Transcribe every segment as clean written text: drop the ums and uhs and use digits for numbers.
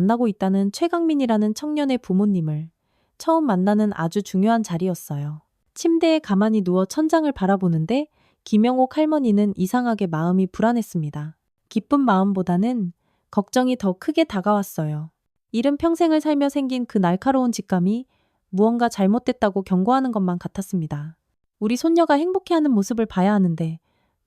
만나고 있다는 최강민이라는 청년의 부모님을 처음 만나는 아주 중요한 자리였어요. 침대에 가만히 누워 천장을 바라보는데 김영옥 할머니는 이상하게 마음이 불안했습니다. 기쁜 마음보다는 걱정이 더 크게 다가왔어요. 이른 평생을 살며 생긴 그 날카로운 직감이 무언가 잘못됐다고 경고하는 것만 같았습니다. 우리 손녀가 행복해하는 모습을 봐야 하는데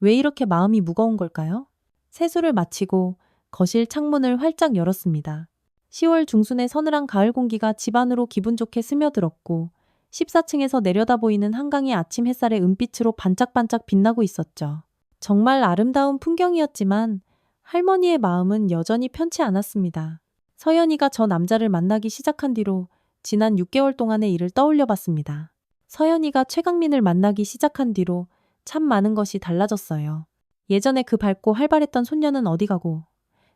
왜 이렇게 마음이 무거운 걸까요? 세수를 마치고 거실 창문을 활짝 열었습니다. 10월 중순의 서늘한 가을 공기가 집 안으로 기분 좋게 스며들었고 14층에서 내려다 보이는 한강이 아침 햇살의 은빛으로 반짝반짝 빛나고 있었죠. 정말 아름다운 풍경이었지만 할머니의 마음은 여전히 편치 않았습니다. 서연이가 저 남자를 만나기 시작한 뒤로 지난 6개월 동안의 일을 떠올려 봤습니다. 서연이가 최강민을 만나기 시작한 뒤로 참 많은 것이 달라졌어요. 예전에 그 밝고 활발했던 손녀는 어디 가고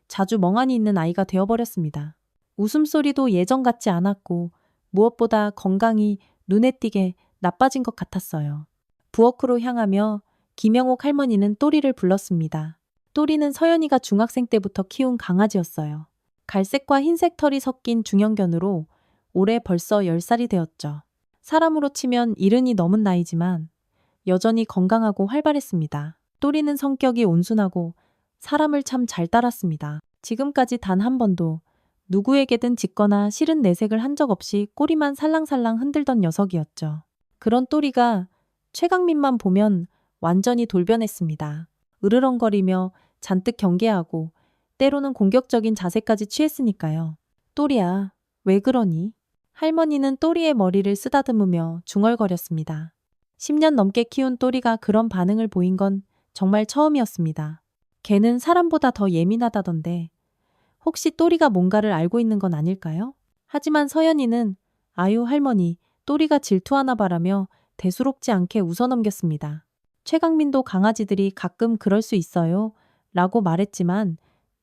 자주 멍하니 있는 아이가 되어버렸습니다. 웃음소리도 예전 같지 않았고 무엇보다 건강이 눈에 띄게 나빠진 것 같았어요. 부엌으로 향하며 김영옥 할머니는 또리를 불렀습니다. 또리는 서연이가 중학생 때부터 키운 강아지였어요. 갈색과 흰색 털이 섞인 중형견으로 올해 벌써 10살이 되었죠. 사람으로 치면 70이 넘은 나이지만 여전히 건강하고 활발했습니다. 또리는 성격이 온순하고 사람을 참 잘 따랐습니다. 지금까지 단 한 번도 누구에게든 짖거나 싫은 내색을 한 적 없이 꼬리만 살랑살랑 흔들던 녀석이었죠. 그런 또리가 최강민만 보면 완전히 돌변했습니다. 으르렁거리며 잔뜩 경계하고 때로는 공격적인 자세까지 취했으니까요. 또리야, 왜 그러니? 할머니는 또리의 머리를 쓰다듬으며 중얼거렸습니다. 10년 넘게 키운 또리가 그런 반응을 보인 건 정말 처음이었습니다. 걔는 사람보다 더 예민하다던데 혹시 또리가 뭔가를 알고 있는 건 아닐까요? 하지만 서연이는 아유 할머니, 또리가 질투하나 바라며 대수롭지 않게 웃어넘겼습니다. 최강민도 강아지들이 가끔 그럴 수 있어요 라고 말했지만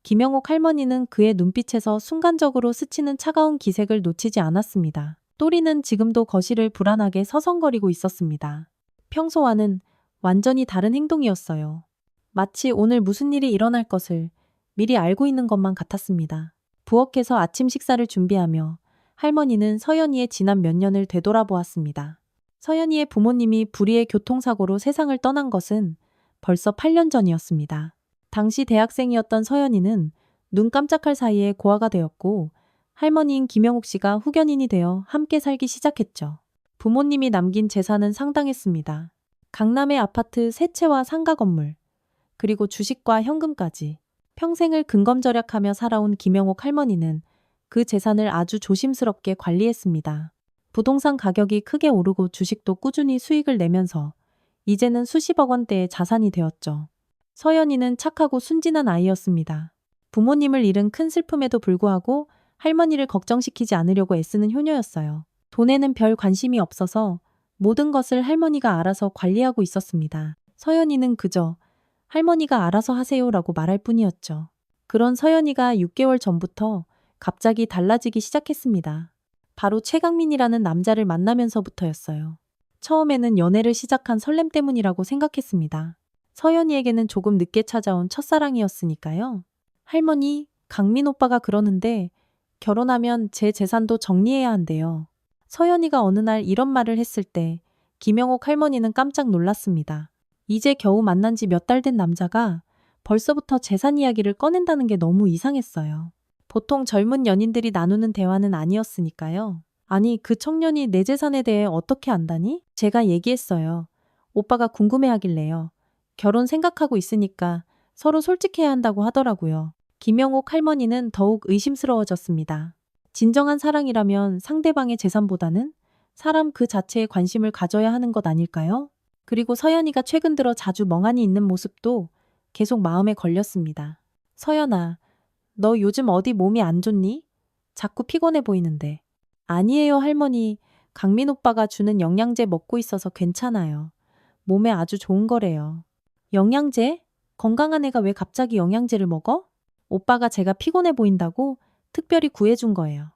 김영옥 할머니는 그의 눈빛에서 순간적으로 스치는 차가운 기색을 놓치지 않았습니다. 또리는 지금도 거실을 불안하게 서성거리고 있었습니다. 평소와는 완전히 다른 행동이었어요. 마치 오늘 무슨 일이 일어날 것을 미리 알고 있는 것만 같았습니다. 부엌에서 아침 식사를 준비하며 할머니는 서연이의 지난 몇 년을 되돌아보았습니다. 서연이의 부모님이 불의의 교통사고로 세상을 떠난 것은 벌써 8년 전이었습니다. 당시 대학생이었던 서연이는 눈 깜짝할 사이에 고아가 되었고 할머니인 김영옥 씨가 후견인이 되어 함께 살기 시작했죠. 부모님이 남긴 재산은 상당했습니다. 강남의 아파트 3채와 상가 건물, 그리고 주식과 현금까지. 평생을 근검절약하며 살아온 김영옥 할머니는 그 재산을 아주 조심스럽게 관리했습니다. 부동산 가격이 크게 오르고 주식도 꾸준히 수익을 내면서 이제는 수십억 원대의 자산이 되었죠. 서연이는 착하고 순진한 아이였습니다. 부모님을 잃은 큰 슬픔에도 불구하고 할머니를 걱정시키지 않으려고 애쓰는 효녀였어요. 돈에는 별 관심이 없어서 모든 것을 할머니가 알아서 관리하고 있었습니다. 서연이는 그저 할머니가 알아서 하세요라고 말할 뿐이었죠. 그런 서연이가 6개월 전부터 갑자기 달라지기 시작했습니다. 바로 최강민이라는 남자를 만나면서부터였어요. 처음에는 연애를 시작한 설렘 때문이라고 생각했습니다. 서연이에게는 조금 늦게 찾아온 첫사랑이었으니까요. 할머니, 강민 오빠가 그러는데 결혼하면 제 재산도 정리해야 한대요. 서연이가 어느 날 이런 말을 했을 때 김영옥 할머니는 깜짝 놀랐습니다. 이제 겨우 만난 지 몇 달 된 남자가 벌써부터 재산 이야기를 꺼낸다는 게 너무 이상했어요. 보통 젊은 연인들이 나누는 대화는 아니었으니까요. 아니, 그 청년이 내 재산에 대해 어떻게 안다니? 제가 얘기했어요. 오빠가 궁금해하길래요. 결혼 생각하고 있으니까 서로 솔직해야 한다고 하더라고요. 김영옥 할머니는 더욱 의심스러워졌습니다. 진정한 사랑이라면 상대방의 재산보다는 사람 그 자체에 관심을 가져야 하는 것 아닐까요? 그리고 서연이가 최근 들어 자주 멍하니 있는 모습도 계속 마음에 걸렸습니다. 서연아, 너 요즘 어디 몸이 안 좋니? 자꾸 피곤해 보이는데. 아니에요 할머니, 강민 오빠가 주는 영양제 먹고 있어서 괜찮아요. 몸에 아주 좋은 거래요. 영양제? 건강한 애가 왜 갑자기 영양제를 먹어? 오빠가 제가 피곤해 보인다고 특별히 구해준 거예요.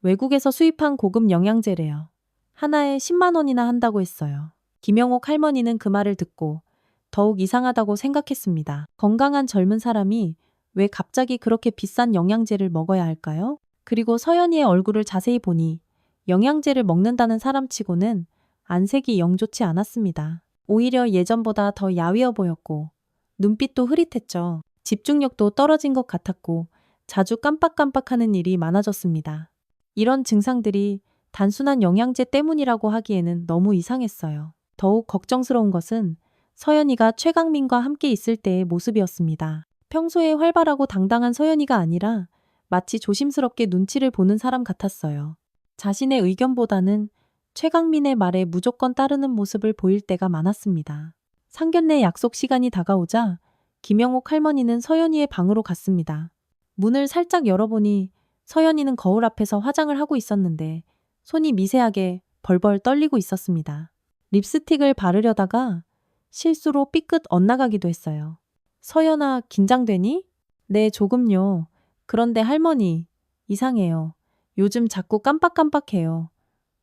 외국에서 수입한 고급 영양제래요. 하나에 10만 원이나 한다고 했어요. 김영옥 할머니는 그 말을 듣고 더욱 이상하다고 생각했습니다. 건강한 젊은 사람이 왜 갑자기 그렇게 비싼 영양제를 먹어야 할까요? 그리고 서연이의 얼굴을 자세히 보니 영양제를 먹는다는 사람치고는 안색이 영 좋지 않았습니다. 오히려 예전보다 더 야위어 보였고 눈빛도 흐릿했죠. 집중력도 떨어진 것 같았고 자주 깜빡깜빡하는 일이 많아졌습니다. 이런 증상들이 단순한 영양제 때문이라고 하기에는 너무 이상했어요. 더욱 걱정스러운 것은 서연이가 최강민과 함께 있을 때의 모습이었습니다. 평소에 활발하고 당당한 서연이가 아니라 마치 조심스럽게 눈치를 보는 사람 같았어요. 자신의 의견보다는 최강민의 말에 무조건 따르는 모습을 보일 때가 많았습니다. 상견례 약속 시간이 다가오자 김영옥 할머니는 서연이의 방으로 갔습니다. 문을 살짝 열어보니 서연이는 거울 앞에서 화장을 하고 있었는데 손이 미세하게 벌벌 떨리고 있었습니다. 립스틱을 바르려다가 실수로 삐끗 엇나가기도 했어요. 서연아, 긴장되니? 네, 조금요. 그런데 할머니, 이상해요. 요즘 자꾸 깜빡깜빡해요.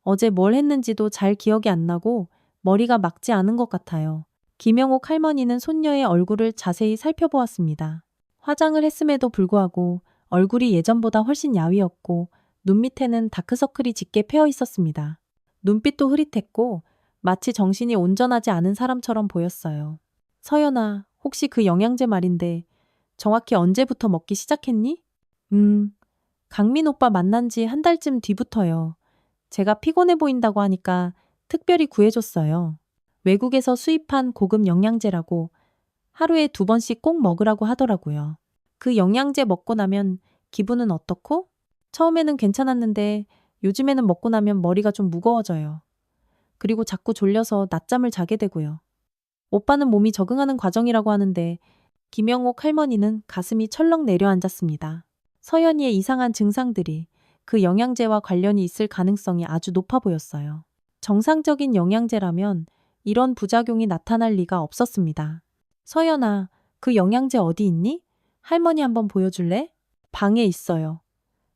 어제 뭘 했는지도 잘 기억이 안 나고 머리가 막지 않은 것 같아요. 김영옥 할머니는 손녀의 얼굴을 자세히 살펴보았습니다. 화장을 했음에도 불구하고 얼굴이 예전보다 훨씬 야위었고 눈 밑에는 다크서클이 짙게 패어 있었습니다. 눈빛도 흐릿했고 마치 정신이 온전하지 않은 사람처럼 보였어요. 서연아, 혹시 그 영양제 말인데 정확히 언제부터 먹기 시작했니? 강민 오빠 만난 지 한 달쯤 뒤부터요. 제가 피곤해 보인다고 하니까 특별히 구해줬어요. 외국에서 수입한 고급 영양제라고 하루에 2번씩 꼭 먹으라고 하더라고요. 그 영양제 먹고 나면 기분은 어떻고? 처음에는 괜찮았는데 요즘에는 먹고 나면 머리가 좀 무거워져요. 그리고 자꾸 졸려서 낮잠을 자게 되고요. 오빠는 몸이 적응하는 과정이라고 하는데 김영옥 할머니는 가슴이 철렁 내려앉았습니다. 서연이의 이상한 증상들이 그 영양제와 관련이 있을 가능성이 아주 높아 보였어요. 정상적인 영양제라면 이런 부작용이 나타날 리가 없었습니다. 서연아, 그 영양제 어디 있니? 할머니 한번 보여줄래? 방에 있어요.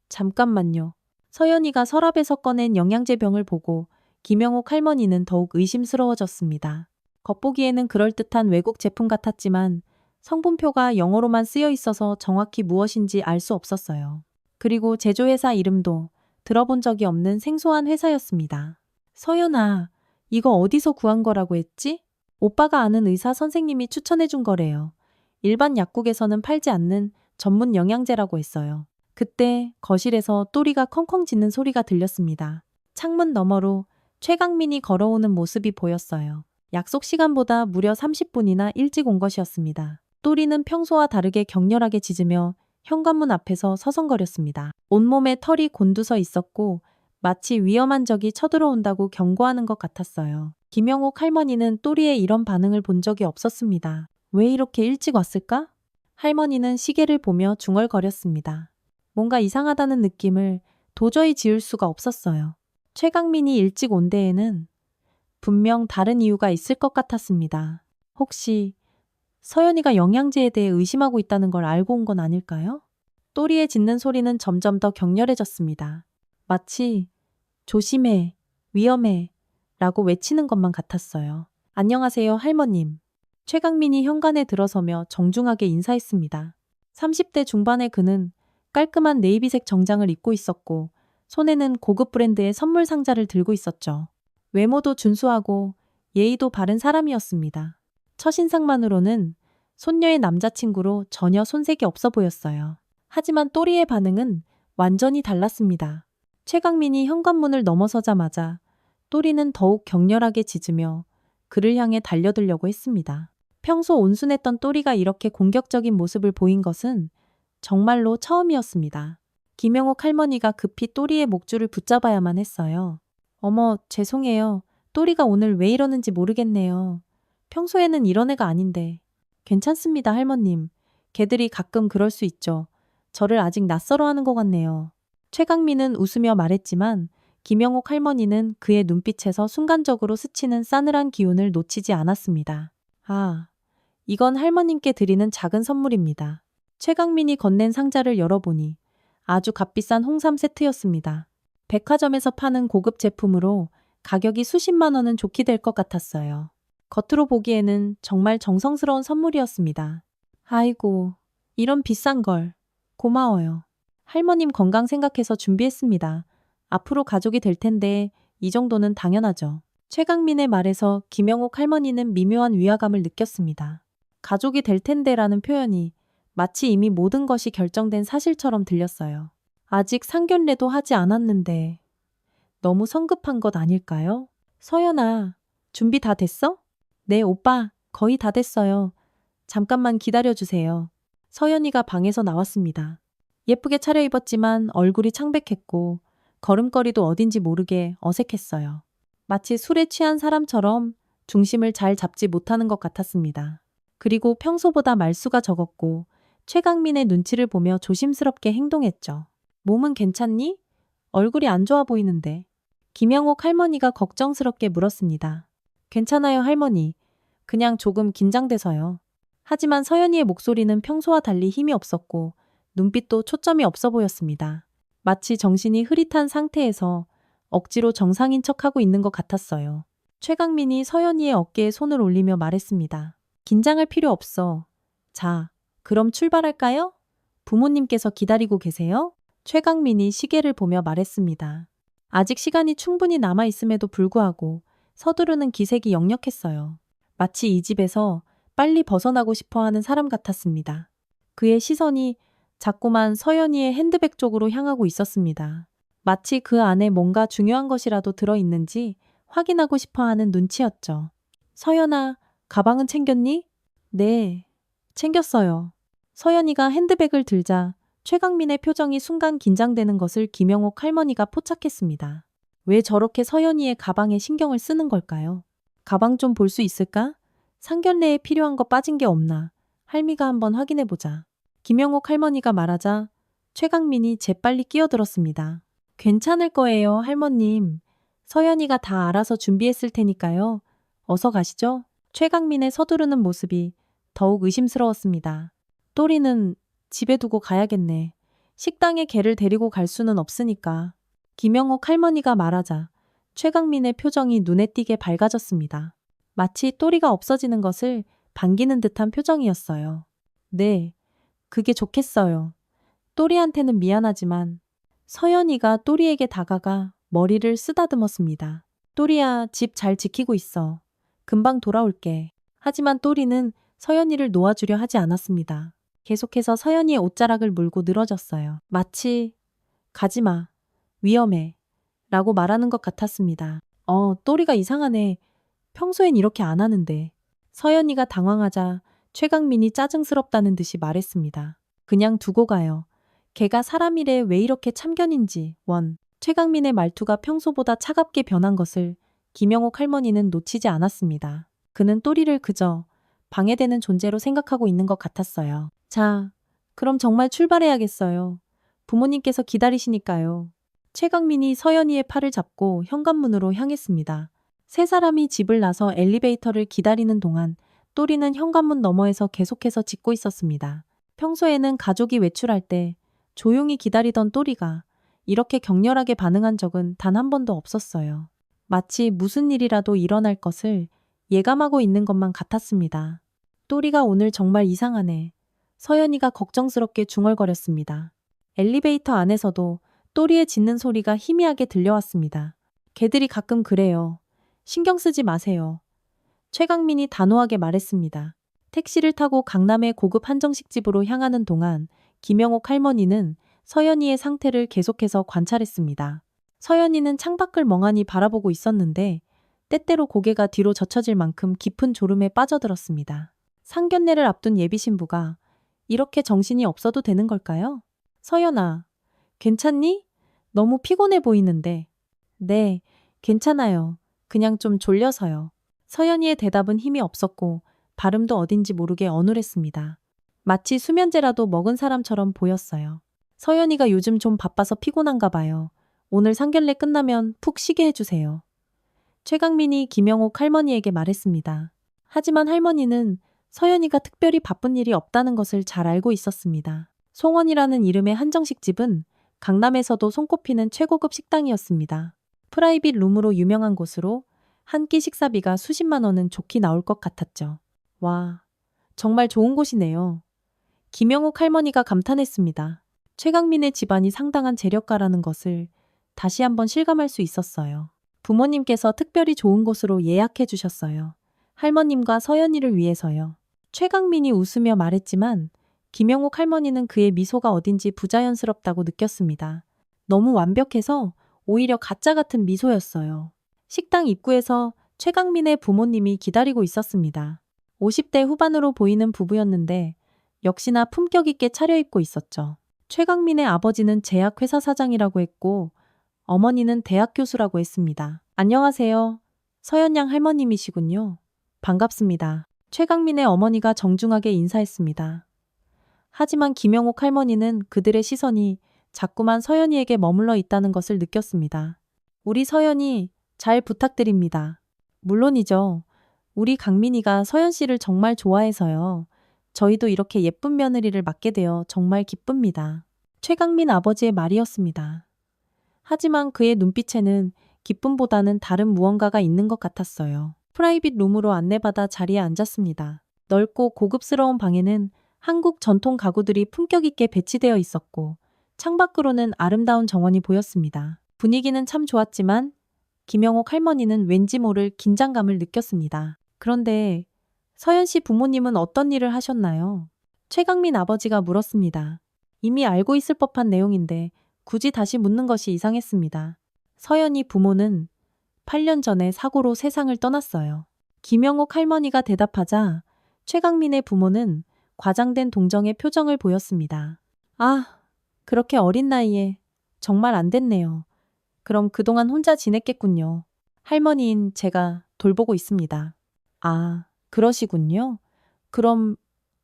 잠깐만요. 서연이가 서랍에서 꺼낸 영양제 병을 보고 김영옥 할머니는 더욱 의심스러워졌습니다. 겉보기에는 그럴듯한 외국 제품 같았지만 성분표가 영어로만 쓰여 있어서 정확히 무엇인지 알 수 없었어요. 그리고 제조회사 이름도 들어본 적이 없는 생소한 회사였습니다. 서연아, 이거 어디서 구한 거라고 했지? 오빠가 아는 의사 선생님이 추천해 준 거래요. 일반 약국에서는 팔지 않는 전문 영양제라고 했어요. 그때 거실에서 또리가 컹컹 짖는 소리가 들렸습니다. 창문 너머로 최강민이 걸어오는 모습이 보였어요. 약속 시간보다 무려 30분이나 일찍 온 것이었습니다. 또리는 평소와 다르게 격렬하게 짖으며 현관문 앞에서 서성거렸습니다. 온몸에 털이 곤두서 있었고 마치 위험한 적이 쳐들어온다고 경고하는 것 같았어요. 김영옥 할머니는 또리의 이런 반응을 본 적이 없었습니다. 왜 이렇게 일찍 왔을까? 할머니는 시계를 보며 중얼거렸습니다. 뭔가 이상하다는 느낌을 도저히 지울 수가 없었어요. 최강민이 일찍 온 데에는 분명 다른 이유가 있을 것 같았습니다. 혹시 서연이가 영양제에 대해 의심하고 있다는 걸 알고 온 건 아닐까요? 또리의 짖는 소리는 점점 더 격렬해졌습니다. 마치 조심해, 위험해 라고 외치는 것만 같았어요. 안녕하세요, 할머님. 최강민이 현관에 들어서며 정중하게 인사했습니다. 30대 중반의 그는 깔끔한 네이비색 정장을 입고 있었고 손에는 고급 브랜드의 선물 상자를 들고 있었죠. 외모도 준수하고 예의도 바른 사람이었습니다. 첫인상만으로는 손녀의 남자친구로 전혀 손색이 없어 보였어요. 하지만 또리의 반응은 완전히 달랐습니다. 최강민이 현관문을 넘어서자마자 또리는 더욱 격렬하게 짖으며 그를 향해 달려들려고 했습니다. 평소 온순했던 또리가 이렇게 공격적인 모습을 보인 것은 정말로 처음이었습니다. 김영옥 할머니가 급히 또리의 목줄을 붙잡아야만 했어요. 어머, 죄송해요. 또리가 오늘 왜 이러는지 모르겠네요. 평소에는 이런 애가 아닌데. 괜찮습니다, 할머님. 걔들이 가끔 그럴 수 있죠. 저를 아직 낯설어하는 것 같네요. 최강민은 웃으며 말했지만 김영옥 할머니는 그의 눈빛에서 순간적으로 스치는 싸늘한 기운을 놓치지 않았습니다. 아, 이건 할머님께 드리는 작은 선물입니다. 최강민이 건넨 상자를 열어보니 아주 값비싼 홍삼 세트였습니다. 백화점에서 파는 고급 제품으로 가격이 수십만 원은 좋게 될 것 같았어요. 겉으로 보기에는 정말 정성스러운 선물이었습니다. 아이고, 이런 비싼 걸. 고마워요. 할머님 건강 생각해서 준비했습니다. 앞으로 가족이 될 텐데 이 정도는 당연하죠. 최강민의 말에서 김영옥 할머니는 미묘한 위화감을 느꼈습니다. 가족이 될 텐데라는 표현이 마치 이미 모든 것이 결정된 사실처럼 들렸어요. 아직 상견례도 하지 않았는데 너무 성급한 것 아닐까요? 서연아, 준비 다 됐어? 네, 오빠, 거의 다 됐어요. 잠깐만 기다려주세요. 서연이가 방에서 나왔습니다. 예쁘게 차려입었지만 얼굴이 창백했고 걸음걸이도 어딘지 모르게 어색했어요. 마치 술에 취한 사람처럼 중심을 잘 잡지 못하는 것 같았습니다. 그리고 평소보다 말수가 적었고 최강민의 눈치를 보며 조심스럽게 행동했죠. 몸은 괜찮니? 얼굴이 안 좋아 보이는데. 김영옥 할머니가 걱정스럽게 물었습니다. 괜찮아요, 할머니. 그냥 조금 긴장돼서요. 하지만 서연이의 목소리는 평소와 달리 힘이 없었고 눈빛도 초점이 없어 보였습니다. 마치 정신이 흐릿한 상태에서 억지로 정상인 척하고 있는 것 같았어요. 최강민이 서연이의 어깨에 손을 올리며 말했습니다. 긴장할 필요 없어. 자, 그럼 출발할까요? 부모님께서 기다리고 계세요? 최강민이 시계를 보며 말했습니다. 아직 시간이 충분히 남아 있음에도 불구하고 서두르는 기색이 역력했어요. 마치 이 집에서 빨리 벗어나고 싶어 하는 사람 같았습니다. 그의 시선이 자꾸만 서연이의 핸드백 쪽으로 향하고 있었습니다. 마치 그 안에 뭔가 중요한 것이라도 들어있는지 확인하고 싶어 하는 눈치였죠. 서연아, 가방은 챙겼니? 네, 챙겼어요. 서연이가 핸드백을 들자 최강민의 표정이 순간 긴장되는 것을 김영옥 할머니가 포착했습니다. 왜 저렇게 서연이의 가방에 신경을 쓰는 걸까요? 가방 좀 볼 수 있을까? 상견례에 필요한 거 빠진 게 없나? 할미가 한번 확인해보자. 김영옥 할머니가 말하자 최강민이 재빨리 끼어들었습니다. 괜찮을 거예요, 할머님. 서연이가 다 알아서 준비했을 테니까요. 어서 가시죠. 최강민의 서두르는 모습이 더욱 의심스러웠습니다. 또리는 집에 두고 가야겠네. 식당에 걔를 데리고 갈 수는 없으니까. 김영옥 할머니가 말하자 최강민의 표정이 눈에 띄게 밝아졌습니다. 마치 또리가 없어지는 것을 반기는 듯한 표정이었어요. 네, 그게 좋겠어요. 또리한테는 미안하지만 서연이가 또리에게 다가가 머리를 쓰다듬었습니다. 또리야, 집 잘 지키고 있어. 금방 돌아올게. 하지만 또리는 서연이를 놓아주려 하지 않았습니다. 계속해서 서연이의 옷자락을 물고 늘어졌어요. 마치 가지마. 위험해. 라고 말하는 것 같았습니다. 또리가 이상하네. 평소엔 이렇게 안 하는데. 서연이가 당황하자 최강민이 짜증스럽다는 듯이 말했습니다. 그냥 두고 가요. 걔가 사람이래 왜 이렇게 참견인지. 최강민의 말투가 평소보다 차갑게 변한 것을 김영옥 할머니는 놓치지 않았습니다. 그는 또리를 그저 방해되는 존재로 생각하고 있는 것 같았어요. 자, 그럼 정말 출발해야겠어요. 부모님께서 기다리시니까요. 최강민이 서연이의 팔을 잡고 현관문으로 향했습니다. 세 사람이 집을 나서 엘리베이터를 기다리는 동안 또리는 현관문 너머에서 계속해서 짖고 있었습니다. 평소에는 가족이 외출할 때 조용히 기다리던 또리가 이렇게 격렬하게 반응한 적은 단 한 번도 없었어요. 마치 무슨 일이라도 일어날 것을 예감하고 있는 것만 같았습니다. 또리가 오늘 정말 이상하네. 서연이가 걱정스럽게 중얼거렸습니다. 엘리베이터 안에서도 또리의 짖는 소리가 희미하게 들려왔습니다. 걔들이 가끔 그래요. 신경 쓰지 마세요. 최강민이 단호하게 말했습니다. 택시를 타고 강남의 고급 한정식집으로 향하는 동안 김영옥 할머니는 서연이의 상태를 계속해서 관찰했습니다. 서연이는 창밖을 멍하니 바라보고 있었는데 때때로 고개가 뒤로 젖혀질 만큼 깊은 졸음에 빠져들었습니다. 상견례를 앞둔 예비신부가 이렇게 정신이 없어도 되는 걸까요? 서연아, 괜찮니? 너무 피곤해 보이는데. 네, 괜찮아요. 그냥 좀 졸려서요. 서연이의 대답은 힘이 없었고 발음도 어딘지 모르게 어눌했습니다. 마치 수면제라도 먹은 사람처럼 보였어요. 서연이가 요즘 좀 바빠서 피곤한가 봐요. 오늘 상견례 끝나면 푹 쉬게 해주세요. 최강민이 김영옥 할머니에게 말했습니다. 하지만 할머니는 서연이가 특별히 바쁜 일이 없다는 것을 잘 알고 있었습니다. 송원이라는 이름의 한정식집은 강남에서도 손꼽히는 최고급 식당이었습니다. 프라이빗 룸으로 유명한 곳으로 한 끼 식사비가 수십만 원은 좋게 나올 것 같았죠. 와, 정말 좋은 곳이네요. 김영옥 할머니가 감탄했습니다. 최강민의 집안이 상당한 재력가라는 것을 다시 한번 실감할 수 있었어요. 부모님께서 특별히 좋은 곳으로 예약해 주셨어요. 할머님과 서연이를 위해서요. 최강민이 웃으며 말했지만 김영옥 할머니는 그의 미소가 어딘지 부자연스럽다고 느꼈습니다. 너무 완벽해서 오히려 가짜 같은 미소였어요. 식당 입구에서 최강민의 부모님이 기다리고 있었습니다. 50대 후반으로 보이는 부부였는데 역시나 품격 있게 차려입고 있었죠. 최강민의 아버지는 제약회사 사장이라고 했고 어머니는 대학 교수라고 했습니다. 안녕하세요. 서연양 할머님이시군요. 반갑습니다. 최강민의 어머니가 정중하게 인사했습니다. 하지만 김영옥 할머니는 그들의 시선이 자꾸만 서연이에게 머물러 있다는 것을 느꼈습니다. 우리 서연이 잘 부탁드립니다. 물론이죠. 우리 강민이가 서연 씨를 정말 좋아해서요. 저희도 이렇게 예쁜 며느리를 맡게 되어 정말 기쁩니다. 최강민 아버지의 말이었습니다. 하지만 그의 눈빛에는 기쁨보다는 다른 무언가가 있는 것 같았어요. 프라이빗 룸으로 안내받아 자리에 앉았습니다. 넓고 고급스러운 방에는 한국 전통 가구들이 품격 있게 배치되어 있었고 창밖으로는 아름다운 정원이 보였습니다. 분위기는 참 좋았지만 김영옥 할머니는 왠지 모를 긴장감을 느꼈습니다. 그런데 서연 씨 부모님은 어떤 일을 하셨나요? 최강민 아버지가 물었습니다. 이미 알고 있을 법한 내용인데 굳이 다시 묻는 것이 이상했습니다. 서연이 부모는 8년 전에 사고로 세상을 떠났어요. 김영옥 할머니가 대답하자 최강민의 부모는 과장된 동정의 표정을 보였습니다. 아, 그렇게 어린 나이에 정말 안 됐네요. 그럼 그동안 혼자 지냈겠군요. 할머니인 제가 돌보고 있습니다. 아, 그러시군요. 그럼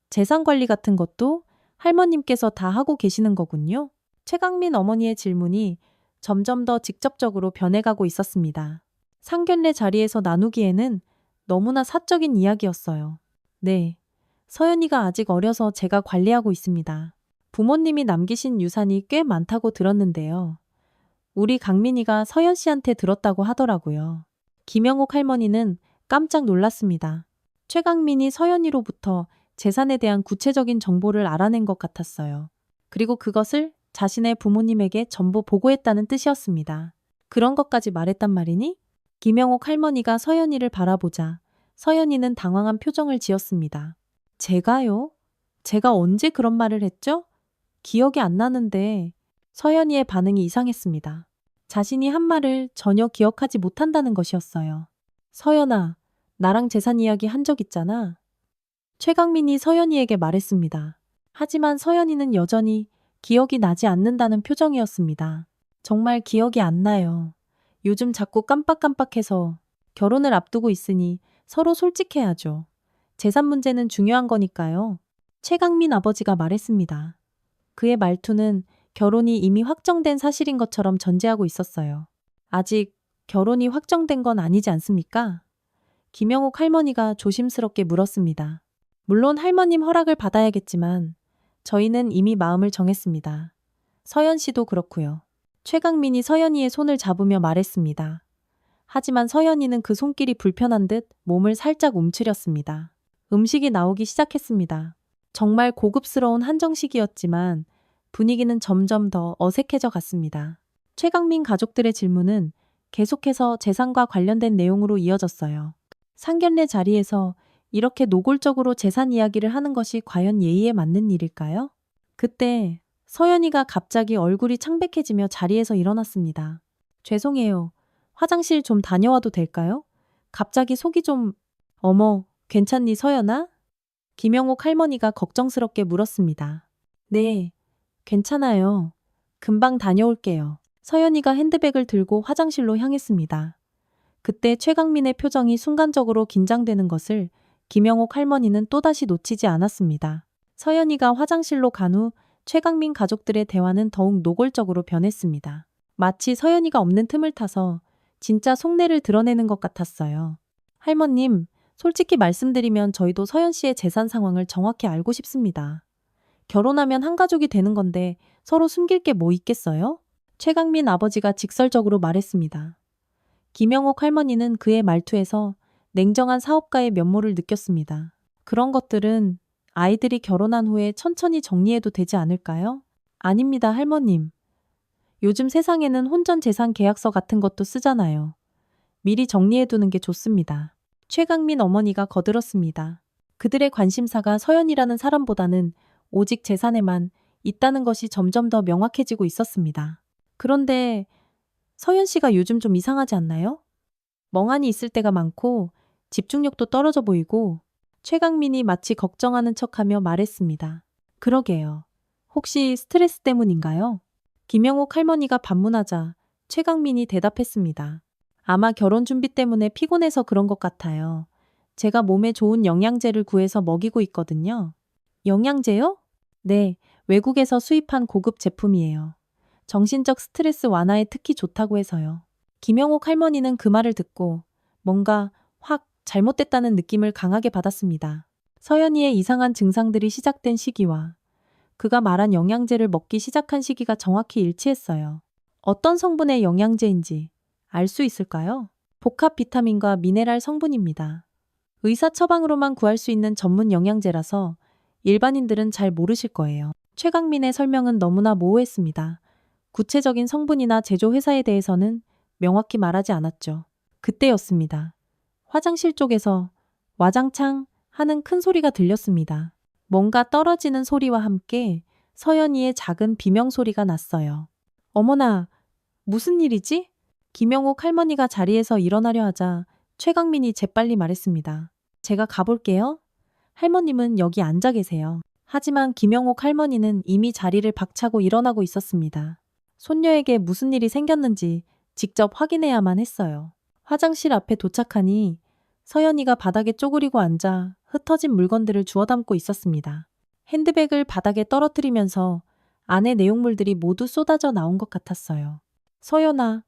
재산 관리 같은 것도 할머님께서 다 하고 계시는 거군요. 최강민 어머니의 질문이 점점 더 직접적으로 변해가고 있었습니다. 상견례 자리에서 나누기에는 너무나 사적인 이야기였어요. 네, 서연이가 아직 어려서 제가 관리하고 있습니다. 부모님이 남기신 유산이 꽤 많다고 들었는데요. 우리 강민이가 서연 씨한테 들었다고 하더라고요. 김영옥 할머니는 깜짝 놀랐습니다. 최강민이 서연이로부터 재산에 대한 구체적인 정보를 알아낸 것 같았어요. 그리고 그것을 자신의 부모님에게 전부 보고했다는 뜻이었습니다. 그런 것까지 말했단 말이니? 김영옥 할머니가 서연이를 바라보자 서연이는 당황한 표정을 지었습니다. 제가요? 제가 언제 그런 말을 했죠? 기억이 안 나는데 서연이의 반응이 이상했습니다. 자신이 한 말을 전혀 기억하지 못한다는 것이었어요. 서연아, 나랑 재산 이야기 한 적 있잖아. 최강민이 서연이에게 말했습니다. 하지만 서연이는 여전히 기억이 나지 않는다는 표정이었습니다. 정말 기억이 안 나요. 요즘 자꾸 깜빡깜빡해서 결혼을 앞두고 있으니 서로 솔직해야죠. 재산 문제는 중요한 거니까요. 최강민 아버지가 말했습니다. 그의 말투는 결혼이 이미 확정된 사실인 것처럼 전제하고 있었어요. 아직 결혼이 확정된 건 아니지 않습니까? 김영옥 할머니가 조심스럽게 물었습니다. 물론 할머님 허락을 받아야겠지만 저희는 이미 마음을 정했습니다. 서연 씨도 그렇고요. 최강민이 서연이의 손을 잡으며 말했습니다. 하지만 서연이는 그 손길이 불편한 듯 몸을 살짝 움츠렸습니다. 음식이 나오기 시작했습니다. 정말 고급스러운 한정식이었지만 분위기는 점점 더 어색해져 갔습니다. 최강민 가족들의 질문은 계속해서 재산과 관련된 내용으로 이어졌어요. 상견례 자리에서 이렇게 노골적으로 재산 이야기를 하는 것이 과연 예의에 맞는 일일까요? 그때 서연이가 갑자기 얼굴이 창백해지며 자리에서 일어났습니다. 죄송해요. 화장실 좀 다녀와도 될까요? 갑자기 속이 좀... 어머, 괜찮니 서연아? 김영옥 할머니가 걱정스럽게 물었습니다. 네, 괜찮아요. 금방 다녀올게요. 서연이가 핸드백을 들고 화장실로 향했습니다. 그때 최강민의 표정이 순간적으로 긴장되는 것을 김영옥 할머니는 또다시 놓치지 않았습니다. 서연이가 화장실로 간 후 최강민 가족들의 대화는 더욱 노골적으로 변했습니다. 마치 서연이가 없는 틈을 타서 진짜 속내를 드러내는 것 같았어요. 할머님, 솔직히 말씀드리면 저희도 서연 씨의 재산 상황을 정확히 알고 싶습니다. 결혼하면 한 가족이 되는 건데 서로 숨길 게 뭐 있겠어요? 최강민 아버지가 직설적으로 말했습니다. 김영옥 할머니는 그의 말투에서 냉정한 사업가의 면모를 느꼈습니다. 그런 것들은 아이들이 결혼한 후에 천천히 정리해도 되지 않을까요? 아닙니다, 할머님. 요즘 세상에는 혼전재산 계약서 같은 것도 쓰잖아요. 미리 정리해두는 게 좋습니다. 최강민 어머니가 거들었습니다. 그들의 관심사가 서연이라는 사람보다는 오직 재산에만 있다는 것이 점점 더 명확해지고 있었습니다. 그런데 서연 씨가 요즘 좀 이상하지 않나요? 멍하니 있을 때가 많고 집중력도 떨어져 보이고 최강민이 마치 걱정하는 척하며 말했습니다. 그러게요. 혹시 스트레스 때문인가요? 김영옥 할머니가 반문하자 최강민이 대답했습니다. 아마 결혼 준비 때문에 피곤해서 그런 것 같아요. 제가 몸에 좋은 영양제를 구해서 먹이고 있거든요. 영양제요? 네, 외국에서 수입한 고급 제품이에요. 정신적 스트레스 완화에 특히 좋다고 해서요. 김영옥 할머니는 그 말을 듣고 뭔가 확 잘못됐다는 느낌을 강하게 받았습니다. 서연이의 이상한 증상들이 시작된 시기와 그가 말한 영양제를 먹기 시작한 시기가 정확히 일치했어요. 어떤 성분의 영양제인지 알 수 있을까요? 복합 비타민과 미네랄 성분입니다. 의사 처방으로만 구할 수 있는 전문 영양제라서 일반인들은 잘 모르실 거예요. 최강민의 설명은 너무나 모호했습니다. 구체적인 성분이나 제조 회사에 대해서는 명확히 말하지 않았죠. 그때였습니다. 화장실 쪽에서 와장창 하는 큰 소리가 들렸습니다. 뭔가 떨어지는 소리와 함께 서연이의 작은 비명소리가 났어요. 어머나, 무슨 일이지? 김영옥 할머니가 자리에서 일어나려 하자 최강민이 재빨리 말했습니다. 제가 가볼게요. 할머님은 여기 앉아 계세요. 하지만 김영옥 할머니는 이미 자리를 박차고 일어나고 있었습니다. 손녀에게 무슨 일이 생겼는지 직접 확인해야만 했어요. 화장실 앞에 도착하니 서연이가 바닥에 쪼그리고 앉아 흩어진 물건들을 주워 담고 있었습니다. 핸드백을 바닥에 떨어뜨리면서 안에 내용물들이 모두 쏟아져 나온 것 같았어요. 서연아,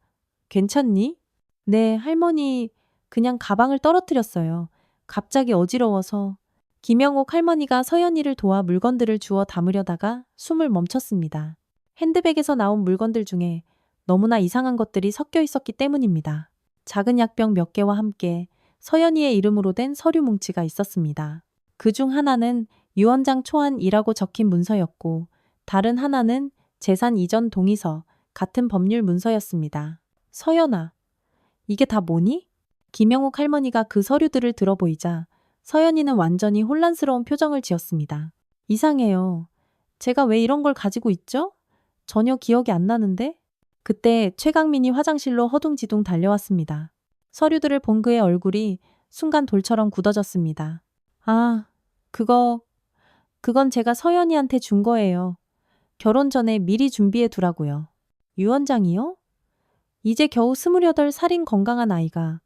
괜찮니? 네, 할머니, 그냥 가방을 떨어뜨렸어요. 갑자기 어지러워서. 김영옥 할머니가 서연이를 도와 물건들을 주워 담으려다가 숨을 멈췄습니다. 핸드백에서 나온 물건들 중에 너무나 이상한 것들이 섞여 있었기 때문입니다. 작은 약병 몇 개와 함께 서연이의 이름으로 된 서류 뭉치가 있었습니다. 그 중 하나는 유언장 초안이라고 적힌 문서였고 다른 하나는 재산 이전 동의서 같은 법률 문서였습니다. 서연아, 이게 다 뭐니? 김영옥 할머니가 그 서류들을 들어보이자 서연이는 완전히 혼란스러운 표정을 지었습니다. 이상해요. 제가 왜 이런 걸 가지고 있죠? 전혀 기억이 안 나는데? 그때 최강민이 화장실로 허둥지둥 달려왔습니다. 서류들을 본 그의 얼굴이 순간 돌처럼 굳어졌습니다. 아, 그건 제가 서연이한테 준 거예요. 결혼 전에 미리 준비해 두라고요. 유언장이요? 이제 겨우 28살인 건강한 아이가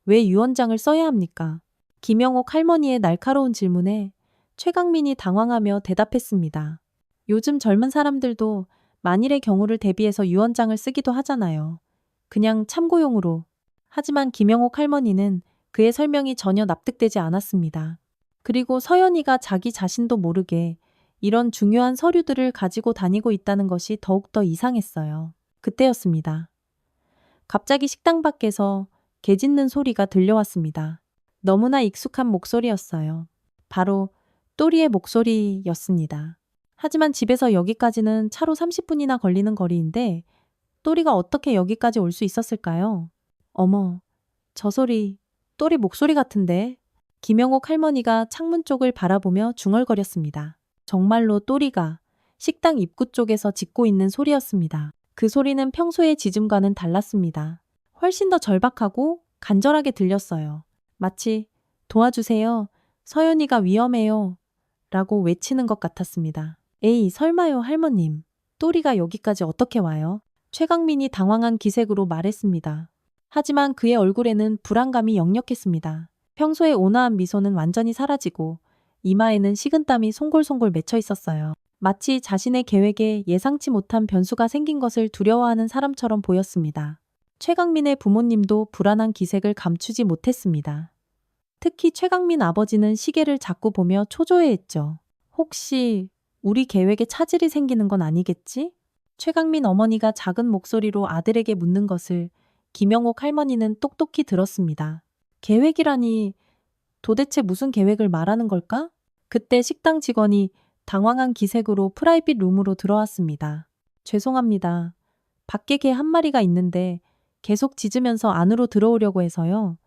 왜 유언장을 써야 합니까? 김영옥 할머니의 날카로운 질문에 최강민이 당황하며 대답했습니다. 요즘 젊은 사람들도 만일의 경우를 대비해서 유언장을 쓰기도 하잖아요. 그냥 참고용으로. 하지만 김영옥 할머니는 그의 설명이 전혀 납득되지 않았습니다. 그리고 서연이가 자기 자신도 모르게 이런 중요한 서류들을 가지고 다니고 있다는 것이 더욱더 이상했어요. 그때였습니다. 갑자기 식당 밖에서 개 짖는 소리가 들려왔습니다. 너무나 익숙한 목소리였어요. 바로 또리의 목소리였습니다. 하지만 집에서 여기까지는 차로 30분이나 걸리는 거리인데 또리가 어떻게 여기까지 올 수 있었을까요? 어머, 저 소리 또리 목소리 같은데? 김영옥 할머니가 창문 쪽을 바라보며 중얼거렸습니다. 정말로 또리가 식당 입구 쪽에서 짖고 있는 소리였습니다. 그 소리는 평소의 짖음과는 달랐습니다. 훨씬 더 절박하고 간절하게 들렸어요. 마치 도와주세요. 서연이가 위험해요. 라고 외치는 것 같았습니다. 에이, 설마요, 할머님. 또리가 여기까지 어떻게 와요? 최강민이 당황한 기색으로 말했습니다. 하지만 그의 얼굴에는 불안감이 역력했습니다. 평소의 온화한 미소는 완전히 사라지고 이마에는 식은땀이 송골송골 맺혀 있었어요. 마치 자신의 계획에 예상치 못한 변수가 생긴 것을 두려워하는 사람처럼 보였습니다. 최강민의 부모님도 불안한 기색을 감추지 못했습니다. 특히 최강민 아버지는 시계를 자꾸 보며 초조해했죠. 혹시 우리 계획에 차질이 생기는 건 아니겠지? 최강민 어머니가 작은 목소리로 아들에게 묻는 것을 김영옥 할머니는 똑똑히 들었습니다. 계획이라니 도대체 무슨 계획을 말하는 걸까? 그때 식당 직원이 당황한 기색으로 프라이빗 룸으로 들어왔습니다. 죄송합니다. 밖에 개 한 마리가 있는데 계속 짖으면서 안으로 들어오려고 해서요.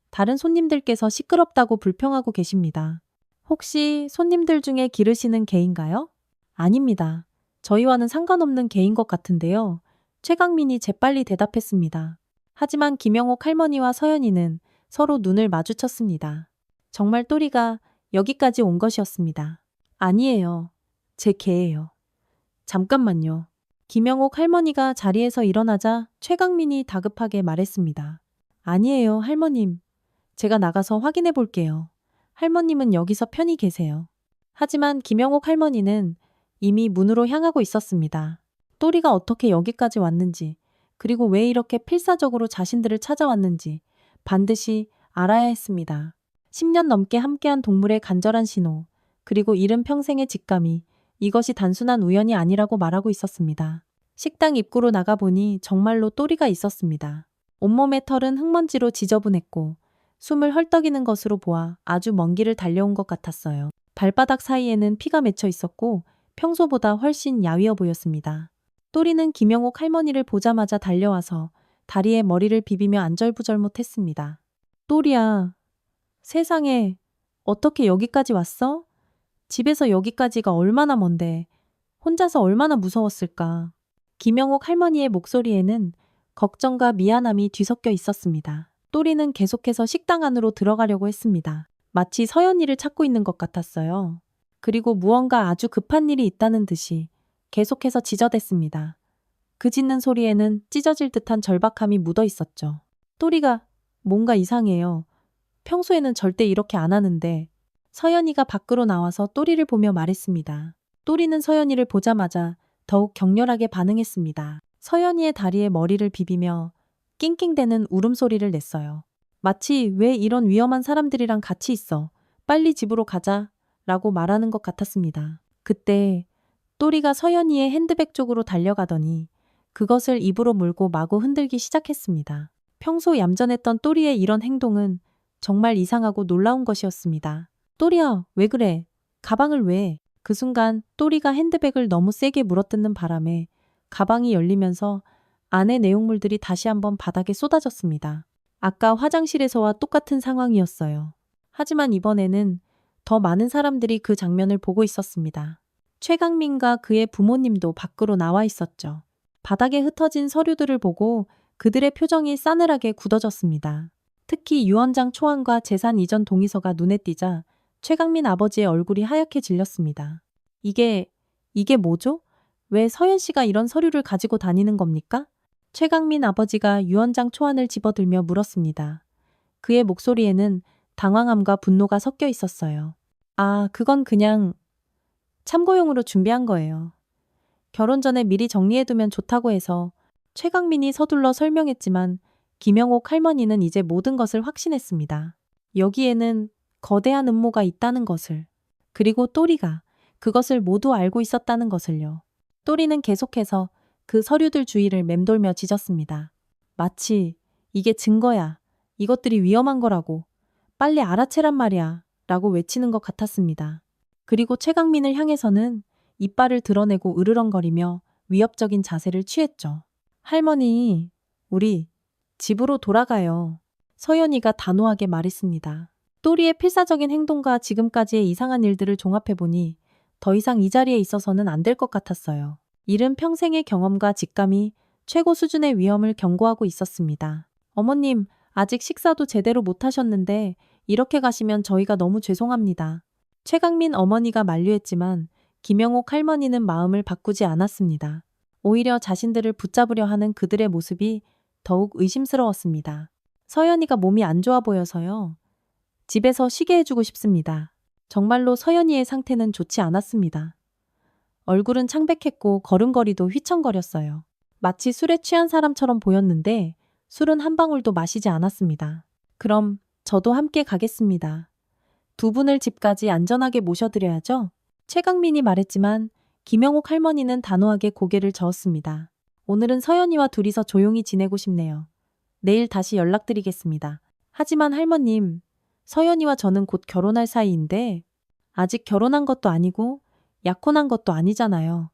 다른 손님들께서 시끄럽다고 불평하고 계십니다. 혹시 손님들 중에 기르시는 개인가요? 아닙니다. 저희와는 상관없는 개인 것 같은데요. 최강민이 재빨리 대답했습니다. 하지만 김영옥 할머니와 서연이는 서로 눈을 마주쳤습니다. 정말 또리가 여기까지 온 것이었습니다. 아니에요. 제 개예요. 잠깐만요. 김영옥 할머니가 자리에서 일어나자 최강민이 다급하게 말했습니다. 아니에요, 할머님. 제가 나가서 확인해 볼게요. 할머님은 여기서 편히 계세요. 하지만 김영옥 할머니는 이미 문으로 향하고 있었습니다. 또리가 어떻게 여기까지 왔는지, 그리고 왜 이렇게 필사적으로 자신들을 찾아왔는지 반드시 알아야 했습니다. 10년 넘게 함께한 동물의 간절한 신호, 그리고 이른 평생의 직감이 이것이 단순한 우연이 아니라고 말하고 있었습니다. 식당 입구로 나가보니 정말로 또리가 있었습니다. 온몸의 털은 흙먼지로 지저분했고 숨을 헐떡이는 것으로 보아 아주 먼 길을 달려온 것 같았어요. 발바닥 사이에는 피가 맺혀 있었고 평소보다 훨씬 야위어 보였습니다. 또리는 김영옥 할머니를 보자마자 달려와서 다리에 머리를 비비며 안절부절 못했습니다. 또리야, 세상에 어떻게 여기까지 왔어? 집에서 여기까지가 얼마나 먼데 혼자서 얼마나 무서웠을까. 김영옥 할머니의 목소리에는 걱정과 미안함이 뒤섞여 있었습니다. 또리는 계속해서 식당 안으로 들어가려고 했습니다. 마치 서연이를 찾고 있는 것 같았어요. 그리고 무언가 아주 급한 일이 있다는 듯이 계속해서 지저댔습니다. 그 짖는 소리에는 찢어질 듯한 절박함이 묻어 있었죠. 또리가 뭔가 이상해요. 평소에는 절대 이렇게 안 하는데. 서연이가 밖으로 나와서 또리를 보며 말했습니다. 또리는 서연이를 보자마자 더욱 격렬하게 반응했습니다. 서연이의 다리에 머리를 비비며 낑낑대는 울음소리를 냈어요. 마치 왜 이런 위험한 사람들이랑 같이 있어. 빨리 집으로 가자 라고 말하는 것 같았습니다. 그때 또리가 서연이의 핸드백 쪽으로 달려가더니 그것을 입으로 물고 마구 흔들기 시작했습니다. 평소 얌전했던 또리의 이런 행동은 정말 이상하고 놀라운 것이었습니다. 또리야, 왜 그래? 가방을 왜? 그 순간 또리가 핸드백을 너무 세게 물어뜯는 바람에 가방이 열리면서 안의 내용물들이 다시 한번 바닥에 쏟아졌습니다. 아까 화장실에서와 똑같은 상황이었어요. 하지만 이번에는 더 많은 사람들이 그 장면을 보고 있었습니다. 최강민과 그의 부모님도 밖으로 나와 있었죠. 바닥에 흩어진 서류들을 보고 그들의 표정이 싸늘하게 굳어졌습니다. 특히 유언장 초안과 재산 이전 동의서가 눈에 띄자 최강민 아버지의 얼굴이 하얗게 질렸습니다. 이게 뭐죠? 왜 서연 씨가 이런 서류를 가지고 다니는 겁니까? 최강민 아버지가 유언장 초안을 집어들며 물었습니다. 그의 목소리에는 당황함과 분노가 섞여 있었어요. 아, 그건 그냥 참고용으로 준비한 거예요. 결혼 전에 미리 정리해두면 좋다고 해서. 최강민이 서둘러 설명했지만 김영옥 할머니는 이제 모든 것을 확신했습니다. 여기에는 거대한 음모가 있다는 것을, 그리고 또리가 그것을 모두 알고 있었다는 것을요. 또리는 계속해서 그 서류들 주위를 맴돌며 짖었습니다. 마치 이게 증거야. 이것들이 위험한 거라고. 빨리 알아채란 말이야. 라고 외치는 것 같았습니다. 그리고 최강민을 향해서는 이빨을 드러내고 으르렁거리며 위협적인 자세를 취했죠. 할머니, 우리 집으로 돌아가요. 서연이가 단호하게 말했습니다. 또리의 필사적인 행동과 지금까지의 이상한 일들을 종합해보니 더 이상 이 자리에 있어서는 안 될 것 같았어요. 이른 평생의 경험과 직감이 최고 수준의 위험을 경고하고 있었습니다. 어머님, 아직 식사도 제대로 못 하셨는데 이렇게 가시면 저희가 너무 죄송합니다. 최강민 어머니가 만류했지만 김영옥 할머니는 마음을 바꾸지 않았습니다. 오히려 자신들을 붙잡으려 하는 그들의 모습이 더욱 의심스러웠습니다. 서연이가 몸이 안 좋아 보여서요. 집에서 쉬게 해주고 싶습니다. 정말로 서연이의 상태는 좋지 않았습니다. 얼굴은 창백했고 걸음걸이도 휘청거렸어요. 마치 술에 취한 사람처럼 보였는데 술은 한 방울도 마시지 않았습니다. 그럼 저도 함께 가겠습니다. 두 분을 집까지 안전하게 모셔드려야죠? 최강민이 말했지만 김영옥 할머니는 단호하게 고개를 저었습니다. 오늘은 서연이와 둘이서 조용히 지내고 싶네요. 내일 다시 연락드리겠습니다. 하지만 할머님, 서연이와 저는 곧 결혼할 사이인데 아직 결혼한 것도 아니고 약혼한 것도 아니잖아요.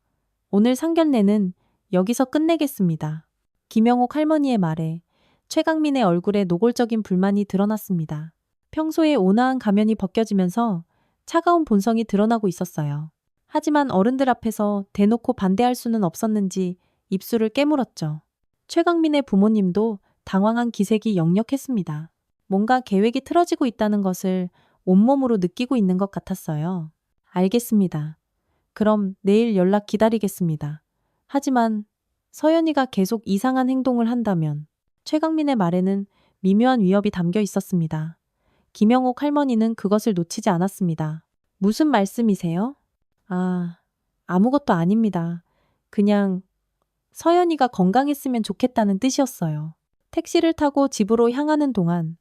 오늘 상견례는 여기서 끝내겠습니다. 김영옥 할머니의 말에 최강민의 얼굴에 노골적인 불만이 드러났습니다. 평소에 온화한 가면이 벗겨지면서 차가운 본성이 드러나고 있었어요. 하지만 어른들 앞에서 대놓고 반대할 수는 없었는지 입술을 깨물었죠. 최강민의 부모님도 당황한 기색이 역력했습니다. 뭔가 계획이 틀어지고 있다는 것을 온몸으로 느끼고 있는 것 같았어요. 알겠습니다. 그럼 내일 연락 기다리겠습니다. 하지만 서연이가 계속 이상한 행동을 한다면 최강민의 말에는 미묘한 위협이 담겨 있었습니다. 김영옥 할머니는 그것을 놓치지 않았습니다. 무슨 말씀이세요? 아무것도 아닙니다. 그냥 서연이가 건강했으면 좋겠다는 뜻이었어요. 택시를 타고 집으로 향하는 동안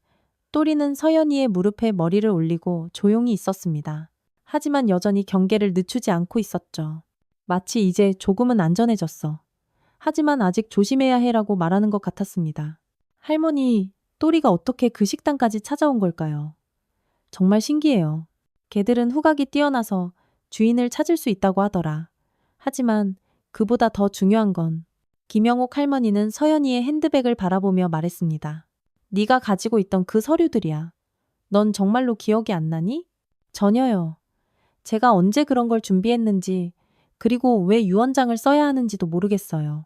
또리는 서연이의 무릎에 머리를 올리고 조용히 있었습니다. 하지만 여전히 경계를 늦추지 않고 있었죠. 마치 이제 조금은 안전해졌어. 하지만 아직 조심해야 해라고 말하는 것 같았습니다. 할머니, 또리가 어떻게 그 식당까지 찾아온 걸까요? 정말 신기해요. 개들은 후각이 뛰어나서 주인을 찾을 수 있다고 하더라. 하지만 그보다 더 중요한 건 김영옥 할머니는 서연이의 핸드백을 바라보며 말했습니다. 네가 가지고 있던 그 서류들이야. 넌 정말로 기억이 안 나니? 전혀요. 제가 언제 그런 걸 준비했는지, 그리고 왜 유언장을 써야 하는지도 모르겠어요.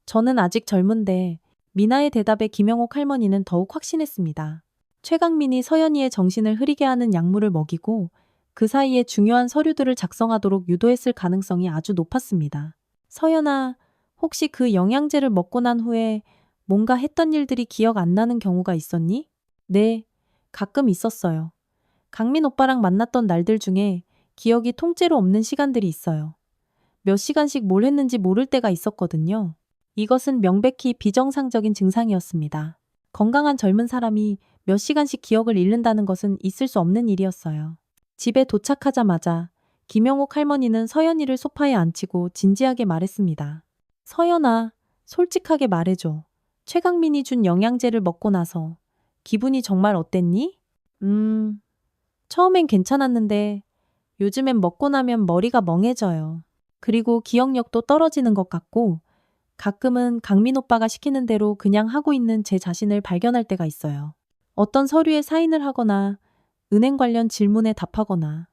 저는 아직 젊은데 미나의 대답에 김영옥 할머니는 더욱 확신했습니다. 최강민이 서연이의 정신을 흐리게 하는 약물을 먹이고 그 사이에 중요한 서류들을 작성하도록 유도했을 가능성이 아주 높았습니다. 서연아, 혹시 그 영양제를 먹고 난 후에 뭔가 했던 일들이 기억 안 나는 경우가 있었니? 네, 가끔 있었어요. 강민 오빠랑 만났던 날들 중에 기억이 통째로 없는 시간들이 있어요. 몇 시간씩 뭘 했는지 모를 때가 있었거든요. 이것은 명백히 비정상적인 증상이었습니다. 건강한 젊은 사람이 몇 시간씩 기억을 잃는다는 것은 있을 수 없는 일이었어요. 집에 도착하자마자 김영옥 할머니는 서연이를 소파에 앉히고 진지하게 말했습니다. 서연아, 솔직하게 말해줘. 최강민이 준 영양제를 먹고 나서 기분이 정말 어땠니? 처음엔 괜찮았는데 요즘엔 먹고 나면 머리가 멍해져요. 그리고 기억력도 떨어지는 것 같고 가끔은 강민 오빠가 시키는 대로 그냥 하고 있는 제 자신을 발견할 때가 있어요. 어떤 서류에 사인을 하거나 은행 관련 질문에 답하거나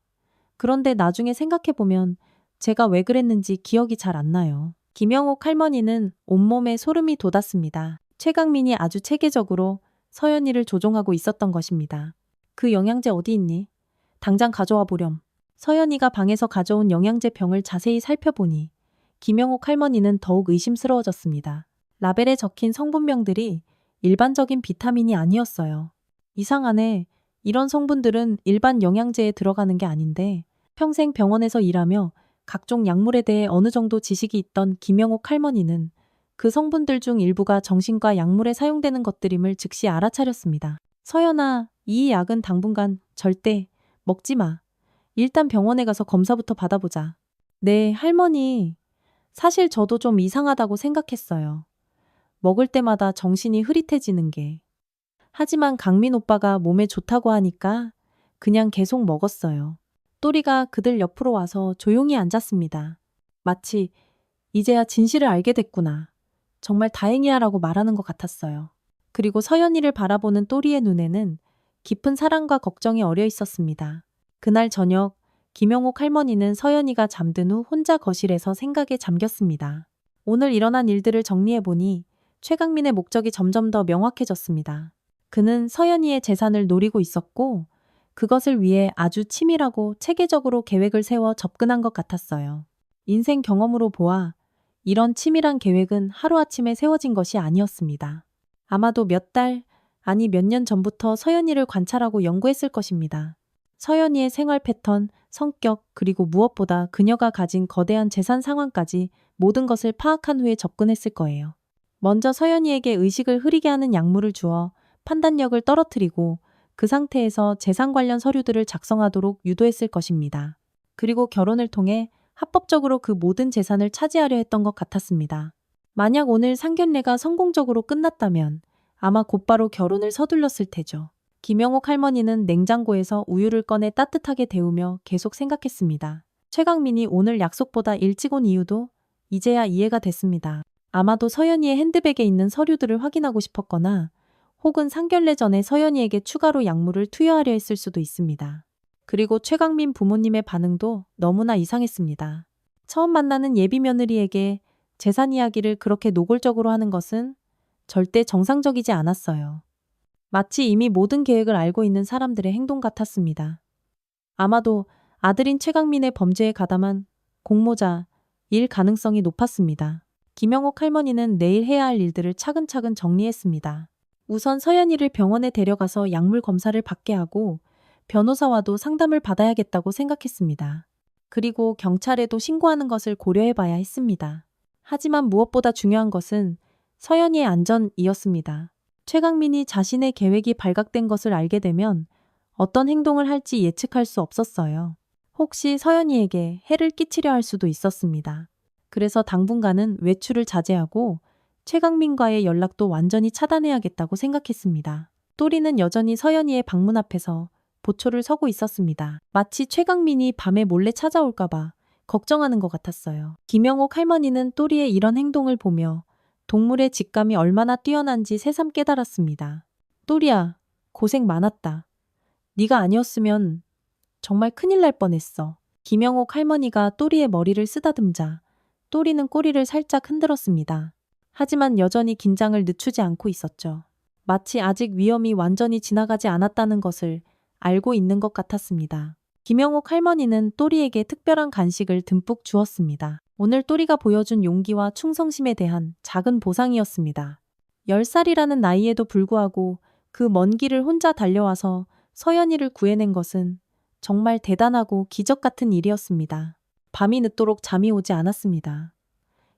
그런데 나중에 생각해보면 제가 왜 그랬는지 기억이 잘 안 나요. 김영옥 할머니는 온몸에 소름이 돋았습니다. 최강민이 아주 체계적으로 서연이를 조종하고 있었던 것입니다. 그 영양제 어디 있니? 당장 가져와 보렴. 서연이가 방에서 가져온 영양제 병을 자세히 살펴보니 김영옥 할머니는 더욱 의심스러워졌습니다. 라벨에 적힌 성분명들이 일반적인 비타민이 아니었어요. 이상하네. 이런 성분들은 일반 영양제에 들어가는 게 아닌데 평생 병원에서 일하며 각종 약물에 대해 어느 정도 지식이 있던 김영옥 할머니는 그 성분들 중 일부가 정신과 약물에 사용되는 것들임을 즉시 알아차렸습니다. 서연아, 이 약은 당분간 절대 먹지 마. 일단 병원에 가서 검사부터 받아보자. 네, 할머니. 사실 저도 좀 이상하다고 생각했어요. 먹을 때마다 정신이 흐릿해지는 게. 하지만 강민 오빠가 몸에 좋다고 하니까 그냥 계속 먹었어요. 또리가 그들 옆으로 와서 조용히 앉았습니다. 마치 이제야 진실을 알게 됐구나. 정말 다행이야라고 말하는 것 같았어요. 그리고 서연이를 바라보는 또리의 눈에는 깊은 사랑과 걱정이 어려 있었습니다. 그날 저녁 김영옥 할머니는 서연이가 잠든 후 혼자 거실에서 생각에 잠겼습니다. 오늘 일어난 일들을 정리해보니 최강민의 목적이 점점 더 명확해졌습니다. 그는 서연이의 재산을 노리고 있었고 그것을 위해 아주 치밀하고 체계적으로 계획을 세워 접근한 것 같았어요. 인생 경험으로 보아 이런 치밀한 계획은 하루아침에 세워진 것이 아니었습니다. 아마도 몇 달, 아니 몇 년 전부터 서연이를 관찰하고 연구했을 것입니다. 서연이의 생활 패턴, 성격, 그리고 무엇보다 그녀가 가진 거대한 재산 상황까지 모든 것을 파악한 후에 접근했을 거예요. 먼저 서연이에게 의식을 흐리게 하는 약물을 주어 판단력을 떨어뜨리고 그 상태에서 재산 관련 서류들을 작성하도록 유도했을 것입니다. 그리고 결혼을 통해 합법적으로 그 모든 재산을 차지하려 했던 것 같았습니다. 만약 오늘 상견례가 성공적으로 끝났다면 아마 곧바로 결혼을 서둘렀을 테죠. 김영옥 할머니는 냉장고에서 우유를 꺼내 따뜻하게 데우며 계속 생각했습니다. 최강민이 오늘 약속보다 일찍 온 이유도 이제야 이해가 됐습니다. 아마도 서연이의 핸드백에 있는 서류들을 확인하고 싶었거나 혹은 상견례 전에 서연이에게 추가로 약물을 투여하려 했을 수도 있습니다. 그리고 최강민 부모님의 반응도 너무나 이상했습니다. 처음 만나는 예비 며느리에게 재산 이야기를 그렇게 노골적으로 하는 것은 절대 정상적이지 않았어요. 마치 이미 모든 계획을 알고 있는 사람들의 행동 같았습니다. 아마도 아들인 최강민의 범죄에 가담한 공모자, 일 가능성이 높았습니다. 김영옥 할머니는 내일 해야 할 일들을 차근차근 정리했습니다. 우선 서연이를 병원에 데려가서 약물 검사를 받게 하고 변호사와도 상담을 받아야겠다고 생각했습니다. 그리고 경찰에도 신고하는 것을 고려해봐야 했습니다. 하지만 무엇보다 중요한 것은 서연이의 안전이었습니다. 최강민이 자신의 계획이 발각된 것을 알게 되면 어떤 행동을 할지 예측할 수 없었어요. 혹시 서연이에게 해를 끼치려 할 수도 있었습니다. 그래서 당분간은 외출을 자제하고 최강민과의 연락도 완전히 차단해야겠다고 생각했습니다. 또리는 여전히 서연이의 방문 앞에서 보초를 서고 있었습니다. 마치 최강민이 밤에 몰래 찾아올까봐 걱정하는 것 같았어요. 김영옥 할머니는 또리의 이런 행동을 보며 동물의 직감이 얼마나 뛰어난지 새삼 깨달았습니다. 또리야, 고생 많았다. 네가 아니었으면 정말 큰일 날 뻔했어. 김영옥 할머니가 또리의 머리를 쓰다듬자 또리는 꼬리를 살짝 흔들었습니다. 하지만 여전히 긴장을 늦추지 않고 있었죠. 마치 아직 위험이 완전히 지나가지 않았다는 것을 알고 있는 것 같았습니다. 김영옥 할머니는 또리에게 특별한 간식을 듬뿍 주었습니다. 오늘 또리가 보여준 용기와 충성심에 대한 작은 보상이었습니다. 10살이라는 나이에도 불구하고 그 먼 길을 혼자 달려와서 서연이를 구해낸 것은 정말 대단하고 기적 같은 일이었습니다. 밤이 늦도록 잠이 오지 않았습니다.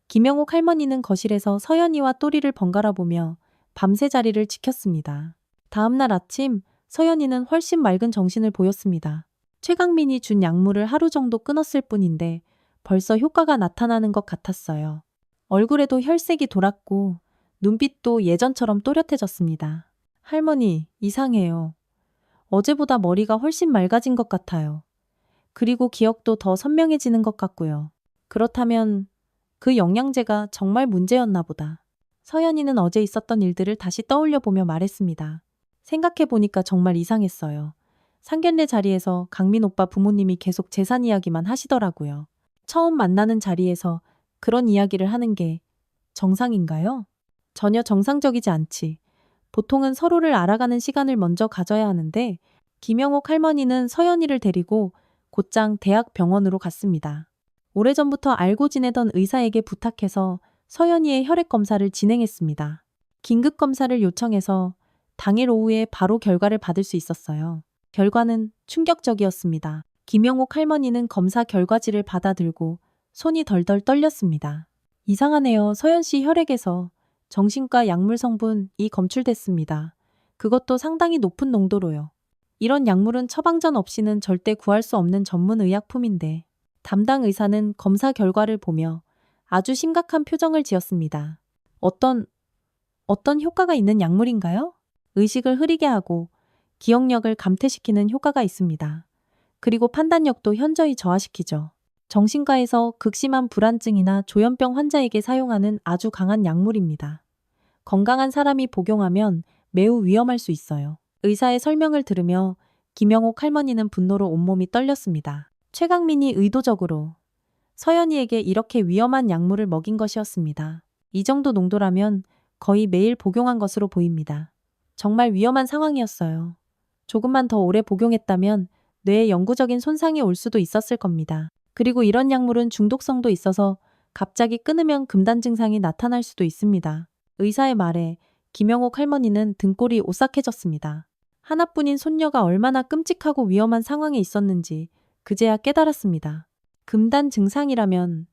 김영옥 할머니는 거실에서 서연이와 또리를 번갈아 보며 밤새 자리를 지켰습니다. 다음 날 아침 서연이는 훨씬 맑은 정신을 보였습니다. 최강민이 준 약물을 하루 정도 끊었을 뿐인데 벌써 효과가 나타나는 것 같았어요. 얼굴에도 혈색이 돌았고 눈빛도 예전처럼 또렷해졌습니다. 할머니, 이상해요. 어제보다 머리가 훨씬 맑아진 것 같아요. 그리고 기억도 더 선명해지는 것 같고요. 그렇다면 그 영양제가 정말 문제였나 보다. 서연이는 어제 있었던 일들을 다시 떠올려 보며 말했습니다. 생각해보니까 정말 이상했어요. 상견례 자리에서 강민 오빠 부모님이 계속 재산 이야기만 하시더라고요. 처음 만나는 자리에서 그런 이야기를 하는 게 정상인가요? 전혀 정상적이지 않지. 보통은 서로를 알아가는 시간을 먼저 가져야 하는데 김영옥 할머니는 서연이를 데리고 곧장 대학 병원으로 갔습니다. 오래전부터 알고 지내던 의사에게 부탁해서 서연이의 혈액 검사를 진행했습니다. 긴급 검사를 요청해서 당일 오후에 바로 결과를 받을 수 있었어요. 결과는 충격적이었습니다. 김영옥 할머니는 검사 결과지를 받아들고 손이 덜덜 떨렸습니다. 이상하네요. 서연 씨 혈액에서 정신과 약물 성분이 검출됐습니다. 그것도 상당히 높은 농도로요. 이런 약물은 처방전 없이는 절대 구할 수 없는 전문 의약품인데 담당 의사는 검사 결과를 보며 아주 심각한 표정을 지었습니다. 어떤 효과가 있는 약물인가요? 의식을 흐리게 하고 기억력을 감퇴시키는 효과가 있습니다. 그리고 판단력도 현저히 저하시키죠. 정신과에서 극심한 불안증이나 조현병 환자에게 사용하는 아주 강한 약물입니다. 건강한 사람이 복용하면 매우 위험할 수 있어요. 의사의 설명을 들으며 김영옥 할머니는 분노로 온몸이 떨렸습니다. 최강민이 의도적으로 서연이에게 이렇게 위험한 약물을 먹인 것이었습니다. 이 정도 농도라면 거의 매일 복용한 것으로 보입니다. 정말 위험한 상황이었어요. 조금만 더 오래 복용했다면 뇌에 영구적인 손상이 올 수도 있었을 겁니다. 그리고 이런 약물은 중독성도 있어서 갑자기 끊으면 금단 증상이 나타날 수도 있습니다. 의사의 말에 김영옥 할머니는 등골이 오싹해졌습니다. 하나뿐인 손녀가 얼마나 끔찍하고 위험한 상황에 있었는지 그제야 깨달았습니다. 금단 증상이라면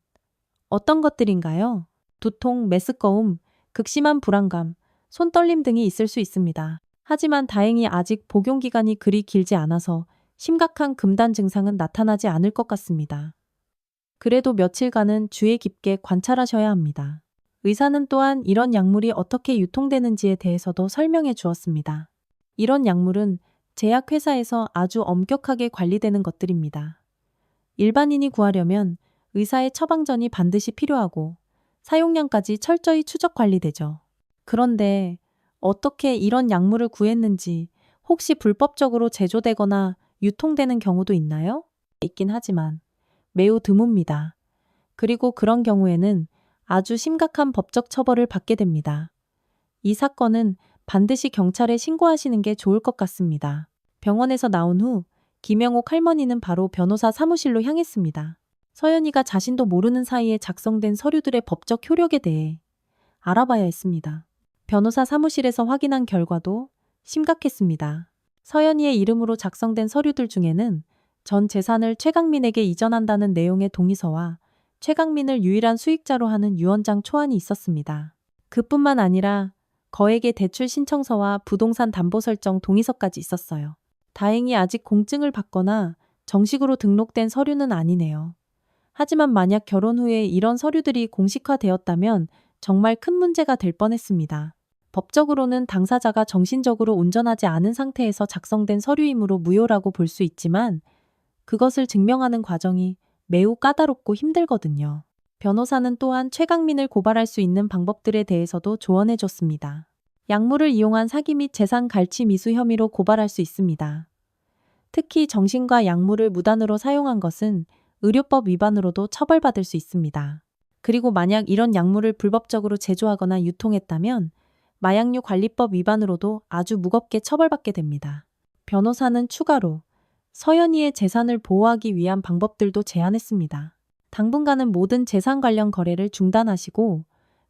어떤 것들인가요? 두통, 메스꺼움, 극심한 불안감, 손떨림 등이 있을 수 있습니다. 하지만 다행히 아직 복용 기간이 그리 길지 않아서 심각한 금단 증상은 나타나지 않을 것 같습니다. 그래도 며칠간은 주의 깊게 관찰하셔야 합니다. 의사는 또한 이런 약물이 어떻게 유통되는지에 대해서도 설명해 주었습니다. 이런 약물은 제약회사에서 아주 엄격하게 관리되는 것들입니다. 일반인이 구하려면 의사의 처방전이 반드시 필요하고 사용량까지 철저히 추적 관리되죠. 그런데 어떻게 이런 약물을 구했는지 혹시 불법적으로 제조되거나 유통되는 경우도 있나요? 있긴 하지만 매우 드뭅니다. 그리고 그런 경우에는 아주 심각한 법적 처벌을 받게 됩니다. 이 사건은 반드시 경찰에 신고하시는 게 좋을 것 같습니다. 병원에서 나온 후 김영옥 할머니는 바로 변호사 사무실로 향했습니다. 서연이가 자신도 모르는 사이에 작성된 서류들의 법적 효력에 대해 알아봐야 했습니다. 변호사 사무실에서 확인한 결과도 심각했습니다. 서연이의 이름으로 작성된 서류들 중에는 전 재산을 최강민에게 이전한다는 내용의 동의서와 최강민을 유일한 수익자로 하는 유언장 초안이 있었습니다. 그뿐만 아니라 거액의 대출 신청서와 부동산 담보 설정 동의서까지 있었어요. 다행히 아직 공증을 받거나 정식으로 등록된 서류는 아니네요. 하지만 만약 결혼 후에 이런 서류들이 공식화되었다면 정말 큰 문제가 될 뻔했습니다. 법적으로는 당사자가 정신적으로 온전하지 않은 상태에서 작성된 서류이므로 무효라고 볼 수 있지만 그것을 증명하는 과정이 매우 까다롭고 힘들거든요. 변호사는 또한 최강민을 고발할 수 있는 방법들에 대해서도 조언해 줬습니다. 약물을 이용한 사기 및 재산 갈취 미수 혐의로 고발할 수 있습니다. 특히 정신과 약물을 무단으로 사용한 것은 의료법 위반으로도 처벌받을 수 있습니다. 그리고 만약 이런 약물을 불법적으로 제조하거나 유통했다면 마약류 관리법 위반으로도 아주 무겁게 처벌받게 됩니다. 변호사는 추가로 서연이의 재산을 보호하기 위한 방법들도 제안했습니다. 당분간은 모든 재산 관련 거래를 중단하시고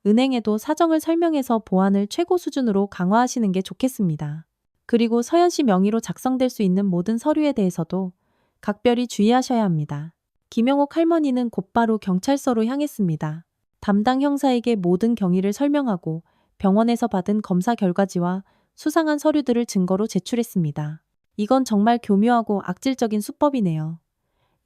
은행에도 사정을 설명해서 보안을 최고 수준으로 강화하시는 게 좋겠습니다. 그리고 서연 씨 명의로 작성될 수 있는 모든 서류에 대해서도 각별히 주의하셔야 합니다. 김영옥 할머니는 곧바로 경찰서로 향했습니다. 담당 형사에게 모든 경위를 설명하고 병원에서 받은 검사 결과지와 수상한 서류들을 증거로 제출했습니다. 이건 정말 교묘하고 악질적인 수법이네요.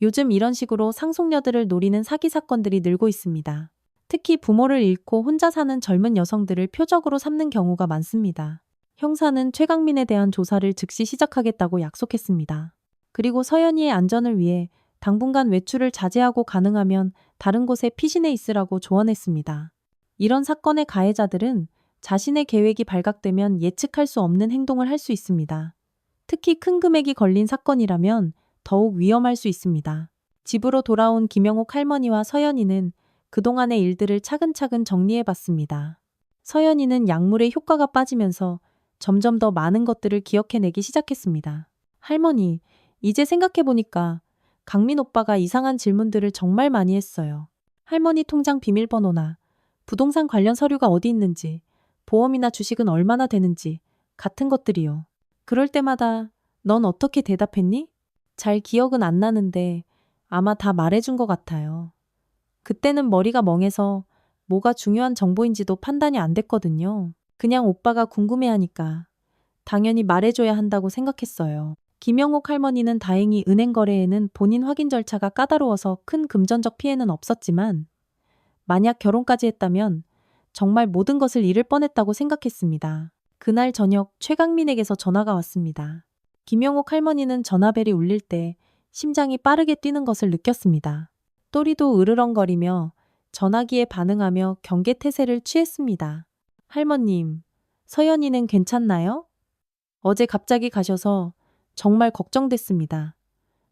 요즘 이런 식으로 상속녀들을 노리는 사기 사건들이 늘고 있습니다. 특히 부모를 잃고 혼자 사는 젊은 여성들을 표적으로 삼는 경우가 많습니다. 형사는 최강민에 대한 조사를 즉시 시작하겠다고 약속했습니다. 그리고 서연이의 안전을 위해 당분간 외출을 자제하고 가능하면 다른 곳에 피신해 있으라고 조언했습니다. 이런 사건의 가해자들은 자신의 계획이 발각되면 예측할 수 없는 행동을 할 수 있습니다. 특히 큰 금액이 걸린 사건이라면 더욱 위험할 수 있습니다. 집으로 돌아온 김영옥 할머니와 서연이는 그동안의 일들을 차근차근 정리해봤습니다. 서연이는 약물의 효과가 빠지면서 점점 더 많은 것들을 기억해내기 시작했습니다. 할머니, 이제 생각해보니까 강민 오빠가 이상한 질문들을 정말 많이 했어요. 할머니 통장 비밀번호나 부동산 관련 서류가 어디 있는지, 보험이나 주식은 얼마나 되는지 같은 것들이요. 그럴 때마다 넌 어떻게 대답했니? 잘 기억은 안 나는데 아마 다 말해준 것 같아요. 그때는 머리가 멍해서 뭐가 중요한 정보인지도 판단이 안 됐거든요. 그냥 오빠가 궁금해하니까 당연히 말해줘야 한다고 생각했어요. 김영옥 할머니는 다행히 은행 거래에는 본인 확인 절차가 까다로워서 큰 금전적 피해는 없었지만 만약 결혼까지 했다면 정말 모든 것을 잃을 뻔했다고 생각했습니다. 그날 저녁 최강민에게서 전화가 왔습니다. 김영옥 할머니는 전화벨이 울릴 때 심장이 빠르게 뛰는 것을 느꼈습니다. 또리도 으르렁거리며 전화기에 반응하며 경계태세를 취했습니다. 할머님, 서연이는 괜찮나요? 어제 갑자기 가셔서 정말 걱정됐습니다.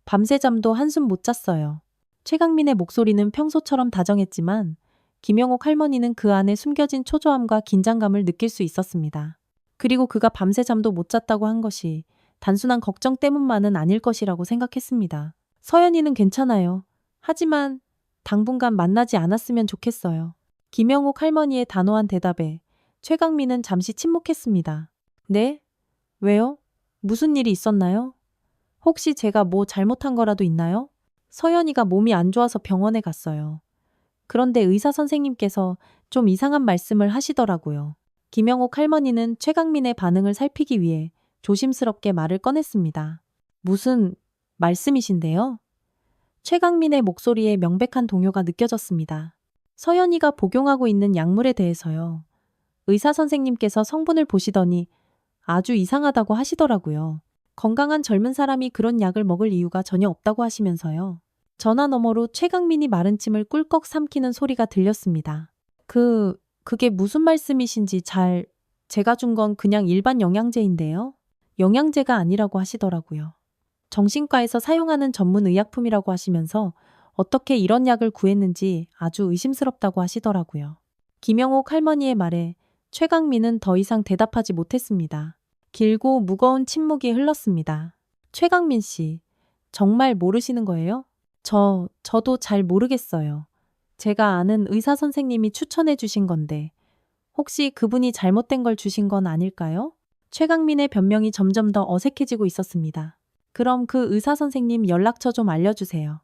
밤새 잠도 한숨 못 잤어요. 최강민의 목소리는 평소처럼 다정했지만 김영옥 할머니는 그 안에 숨겨진 초조함과 긴장감을 느낄 수 있었습니다. 그리고 그가 밤새 잠도 못 잤다고 한 것이 단순한 걱정 때문만은 아닐 것이라고 생각했습니다. 서연이는 괜찮아요. 하지만 당분간 만나지 않았으면 좋겠어요. 김영옥 할머니의 단호한 대답에 최강민은 잠시 침묵했습니다. 네? 왜요? 무슨 일이 있었나요? 혹시 제가 뭐 잘못한 거라도 있나요? 서연이가 몸이 안 좋아서 병원에 갔어요. 그런데 의사 선생님께서 좀 이상한 말씀을 하시더라고요. 김영옥 할머니는 최강민의 반응을 살피기 위해 조심스럽게 말을 꺼냈습니다. 무슨 말씀이신데요? 최강민의 목소리에 명백한 동요가 느껴졌습니다. 서연이가 복용하고 있는 약물에 대해서요. 의사 선생님께서 성분을 보시더니 아주 이상하다고 하시더라고요. 건강한 젊은 사람이 그런 약을 먹을 이유가 전혀 없다고 하시면서요. 전화 너머로 최강민이 마른 침을 꿀꺽 삼키는 소리가 들렸습니다. 그게 무슨 말씀이신지 제가 준 건 그냥 일반 영양제인데요. 영양제가 아니라고 하시더라고요. 정신과에서 사용하는 전문 의약품이라고 하시면서 어떻게 이런 약을 구했는지 아주 의심스럽다고 하시더라고요. 김영옥 할머니의 말에 최강민은 더 이상 대답하지 못했습니다. 길고 무거운 침묵이 흘렀습니다. 최강민 씨, 정말 모르시는 거예요? 저도 잘 모르겠어요. 제가 아는 의사 선생님이 추천해 주신 건데, 혹시 그분이 잘못된 걸 주신 건 아닐까요? 최강민의 변명이 점점 더 어색해지고 있었습니다. 그럼 그 의사 선생님 연락처 좀 알려주세요.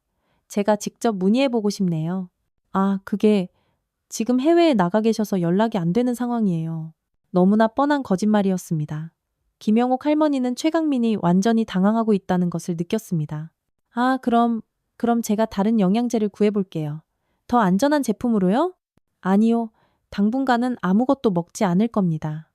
제가 직접 문의해보고 싶네요. 그게 지금 해외에 나가 계셔서 연락이 안 되는 상황이에요. 너무나 뻔한 거짓말이었습니다. 김영옥 할머니는 최강민이 완전히 당황하고 있다는 것을 느꼈습니다. 그럼 제가 다른 영양제를 구해볼게요. 더 안전한 제품으로요? 아니요. 당분간은 아무것도 먹지 않을 겁니다.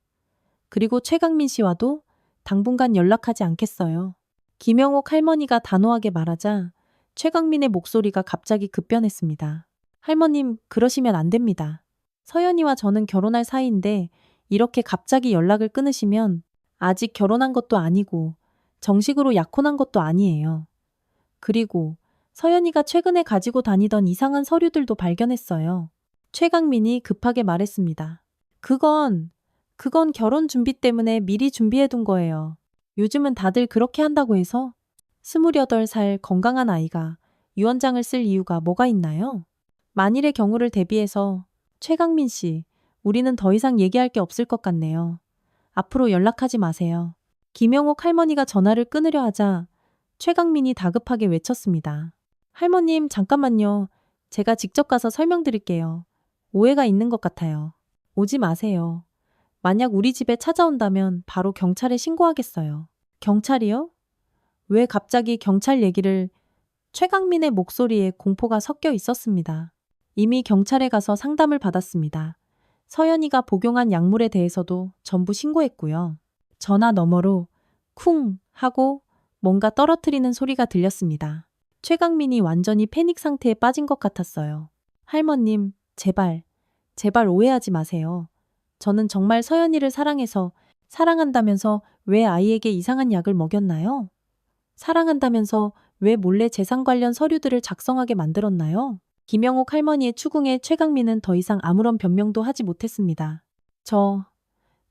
그리고 최강민 씨와도 당분간 연락하지 않겠어요. 김영옥 할머니가 단호하게 말하자 최강민의 목소리가 갑자기 급변했습니다. 할머님, 그러시면 안 됩니다. 서연이와 저는 결혼할 사이인데 이렇게 갑자기 연락을 끊으시면 아직 결혼한 것도 아니고 정식으로 약혼한 것도 아니에요. 그리고 서연이가 최근에 가지고 다니던 이상한 서류들도 발견했어요. 최강민이 급하게 말했습니다. 그건 결혼 준비 때문에 미리 준비해둔 거예요. 요즘은 다들 그렇게 한다고 해서 28살 건강한 아이가 유언장을 쓸 이유가 뭐가 있나요? 만일의 경우를 대비해서 최강민 씨, 우리는 더 이상 얘기할 게 없을 것 같네요. 앞으로 연락하지 마세요. 김영옥 할머니가 전화를 끊으려 하자 최강민이 다급하게 외쳤습니다. 할머님, 잠깐만요. 제가 직접 가서 설명드릴게요. 오해가 있는 것 같아요. 오지 마세요. 만약 우리 집에 찾아온다면 바로 경찰에 신고하겠어요. 경찰이요? 왜 갑자기 경찰 얘기를? 최강민의 목소리에 공포가 섞여 있었습니다. 이미 경찰에 가서 상담을 받았습니다. 서연이가 복용한 약물에 대해서도 전부 신고했고요. 전화 너머로 쿵 하고 뭔가 떨어뜨리는 소리가 들렸습니다. 최강민이 완전히 패닉 상태에 빠진 것 같았어요. 할머님, 제발 오해하지 마세요. 저는 정말 서연이를 사랑한다면서 왜 아이에게 이상한 약을 먹였나요? 사랑한다면서 왜 몰래 재산 관련 서류들을 작성하게 만들었나요? 김영옥 할머니의 추궁에 최강민은 더 이상 아무런 변명도 하지 못했습니다.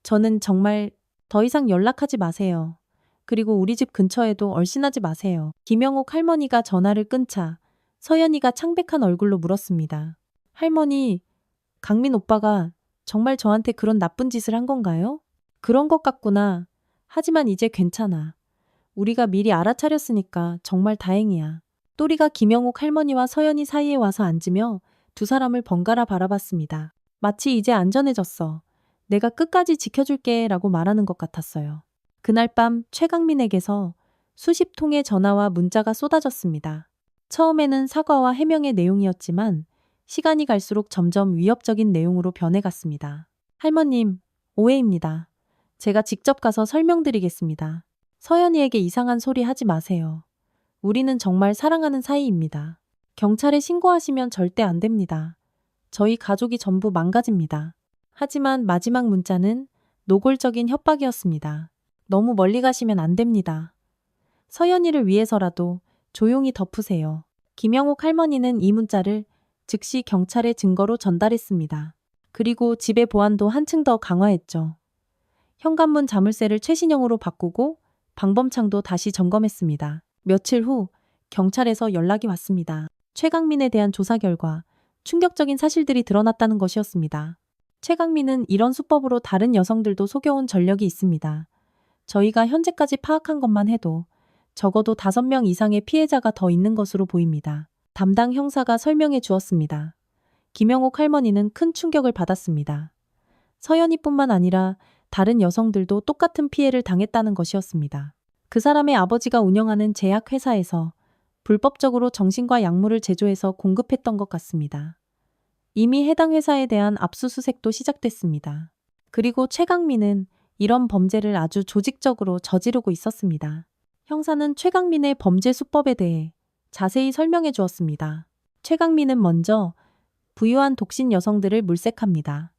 저는 정말 더 이상 연락하지 마세요. 그리고 우리 집 근처에도 얼씬하지 마세요. 김영옥 할머니가 전화를 끊자 서연이가 창백한 얼굴로 물었습니다. 할머니, 강민 오빠가 정말 저한테 그런 나쁜 짓을 한 건가요? 그런 것 같구나. 하지만 이제 괜찮아. 우리가 미리 알아차렸으니까 정말 다행이야. 또리가 김영옥 할머니와 서연이 사이에 와서 앉으며 두 사람을 번갈아 바라봤습니다. 마치 이제 안전해졌어. 내가 끝까지 지켜줄게 라고 말하는 것 같았어요. 그날 밤 최강민에게서 수십 통의 전화와 문자가 쏟아졌습니다. 처음에는 사과와 해명의 내용이었지만 시간이 갈수록 점점 위협적인 내용으로 변해갔습니다. 할머님, 오해입니다. 제가 직접 가서 설명드리겠습니다. 서연이에게 이상한 소리 하지 마세요. 우리는 정말 사랑하는 사이입니다. 경찰에 신고하시면 절대 안 됩니다. 저희 가족이 전부 망가집니다. 하지만 마지막 문자는 노골적인 협박이었습니다. 너무 멀리 가시면 안 됩니다. 서연이를 위해서라도 조용히 덮으세요. 김영옥 할머니는 이 문자를 즉시 경찰에 증거로 전달했습니다. 그리고 집의 보안도 한층 더 강화했죠. 현관문 자물쇠를 최신형으로 바꾸고 방범창도 다시 점검했습니다. 며칠 후 경찰에서 연락이 왔습니다. 최강민에 대한 조사 결과 충격적인 사실들이 드러났다는 것이었습니다. 최강민은 이런 수법으로 다른 여성들도 속여온 전력이 있습니다. 저희가 현재까지 파악한 것만 해도 적어도 5명 이상의 피해자가 더 있는 것으로 보입니다. 담당 형사가 설명해 주었습니다. 김영옥 할머니는 큰 충격을 받았습니다. 서연이뿐만 아니라 다른 여성들도 똑같은 피해를 당했다는 것이었습니다. 그 사람의 아버지가 운영하는 제약회사에서 불법적으로 정신과 약물을 제조해서 공급했던 것 같습니다. 이미 해당 회사에 대한 압수수색도 시작됐습니다. 그리고 최강민은 이런 범죄를 아주 조직적으로 저지르고 있었습니다. 형사는 최강민의 범죄 수법에 대해 자세히 설명해 주었습니다. 최강민은 먼저 부유한 독신 여성들을 물색합니다.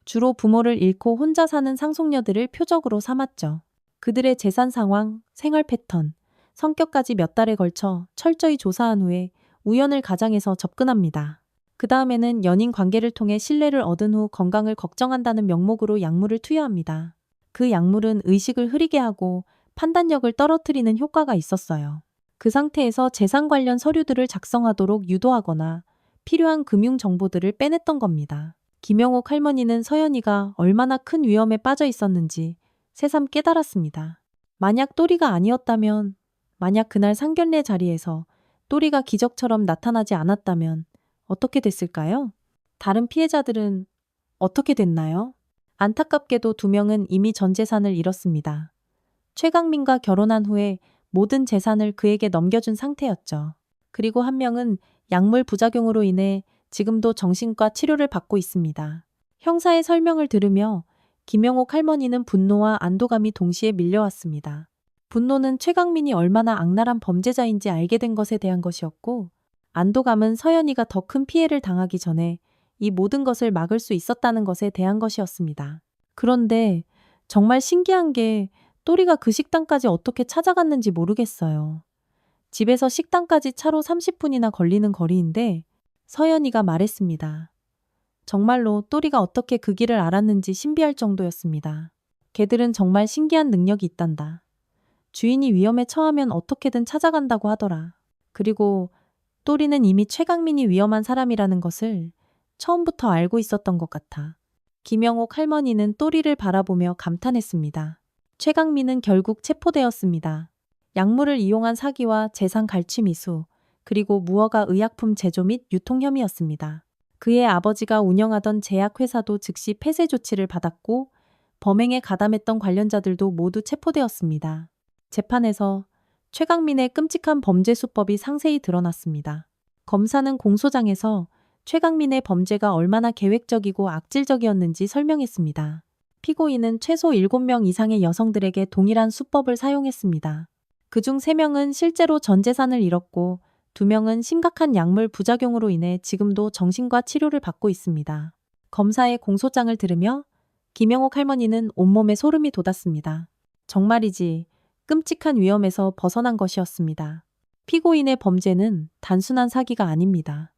주로 부모를 잃고 혼자 사는 상속녀들을 표적으로 삼았죠. 그들의 재산 상황, 생활 패턴, 성격까지 몇 달에 걸쳐 철저히 조사한 후에 우연을 가장해서 접근합니다. 그 다음에는 연인 관계를 통해 신뢰를 얻은 후 건강을 걱정한다는 명목으로 약물을 투여합니다. 그 약물은 의식을 흐리게 하고 판단력을 떨어뜨리는 효과가 있었어요. 그 상태에서 재산 관련 서류들을 작성하도록 유도하거나 필요한 금융 정보들을 빼냈던 겁니다. 김영옥 할머니는 서연이가 얼마나 큰 위험에 빠져 있었는지 새삼 깨달았습니다. 만약 또리가 아니었다면, 만약 그날 상견례 자리에서 또리가 기적처럼 나타나지 않았다면 어떻게 됐을까요? 다른 피해자들은 어떻게 됐나요? 안타깝게도 2명은 이미 전 재산을 잃었습니다. 최강민과 결혼한 후에 모든 재산을 그에게 넘겨준 상태였죠. 그리고 1명은 약물 부작용으로 인해 지금도 정신과 치료를 받고 있습니다. 형사의 설명을 들으며 김영옥 할머니는 분노와 안도감이 동시에 밀려왔습니다. 분노는 최강민이 얼마나 악랄한 범죄자인지 알게 된 것에 대한 것이었고, 안도감은 서연이가 더 큰 피해를 당하기 전에 이 모든 것을 막을 수 있었다는 것에 대한 것이었습니다. 그런데 정말 신기한 게 또리가 그 식당까지 어떻게 찾아갔는지 모르겠어요. 집에서 식당까지 차로 30분이나 걸리는 거리인데 서연이가 말했습니다. 정말로 또리가 어떻게 그 길을 알았는지 신비할 정도였습니다. 걔들은 정말 신기한 능력이 있단다. 주인이 위험에 처하면 어떻게든 찾아간다고 하더라. 그리고 또리는 이미 최강민이 위험한 사람이라는 것을 처음부터 알고 있었던 것 같아. 김영옥 할머니는 또리를 바라보며 감탄했습니다. 최강민은 결국 체포되었습니다. 약물을 이용한 사기와 재산 갈취 미수, 그리고 무허가 의약품 제조 및 유통 혐의였습니다. 그의 아버지가 운영하던 제약회사도 즉시 폐쇄 조치를 받았고 범행에 가담했던 관련자들도 모두 체포되었습니다. 재판에서 최강민의 끔찍한 범죄 수법이 상세히 드러났습니다. 검사는 공소장에서 최강민의 범죄가 얼마나 계획적이고 악질적이었는지 설명했습니다. 피고인은 최소 7명 이상의 여성들에게 동일한 수법을 사용했습니다. 그중 3명은 실제로 전 재산을 잃었고 2명은 심각한 약물 부작용으로 인해 지금도 정신과 치료를 받고 있습니다. 검사의 공소장을 들으며 김영옥 할머니는 온몸에 소름이 돋았습니다. 정말이지 끔찍한 위험에서 벗어난 것이었습니다. 피고인의 범죄는 단순한 사기가 아닙니다.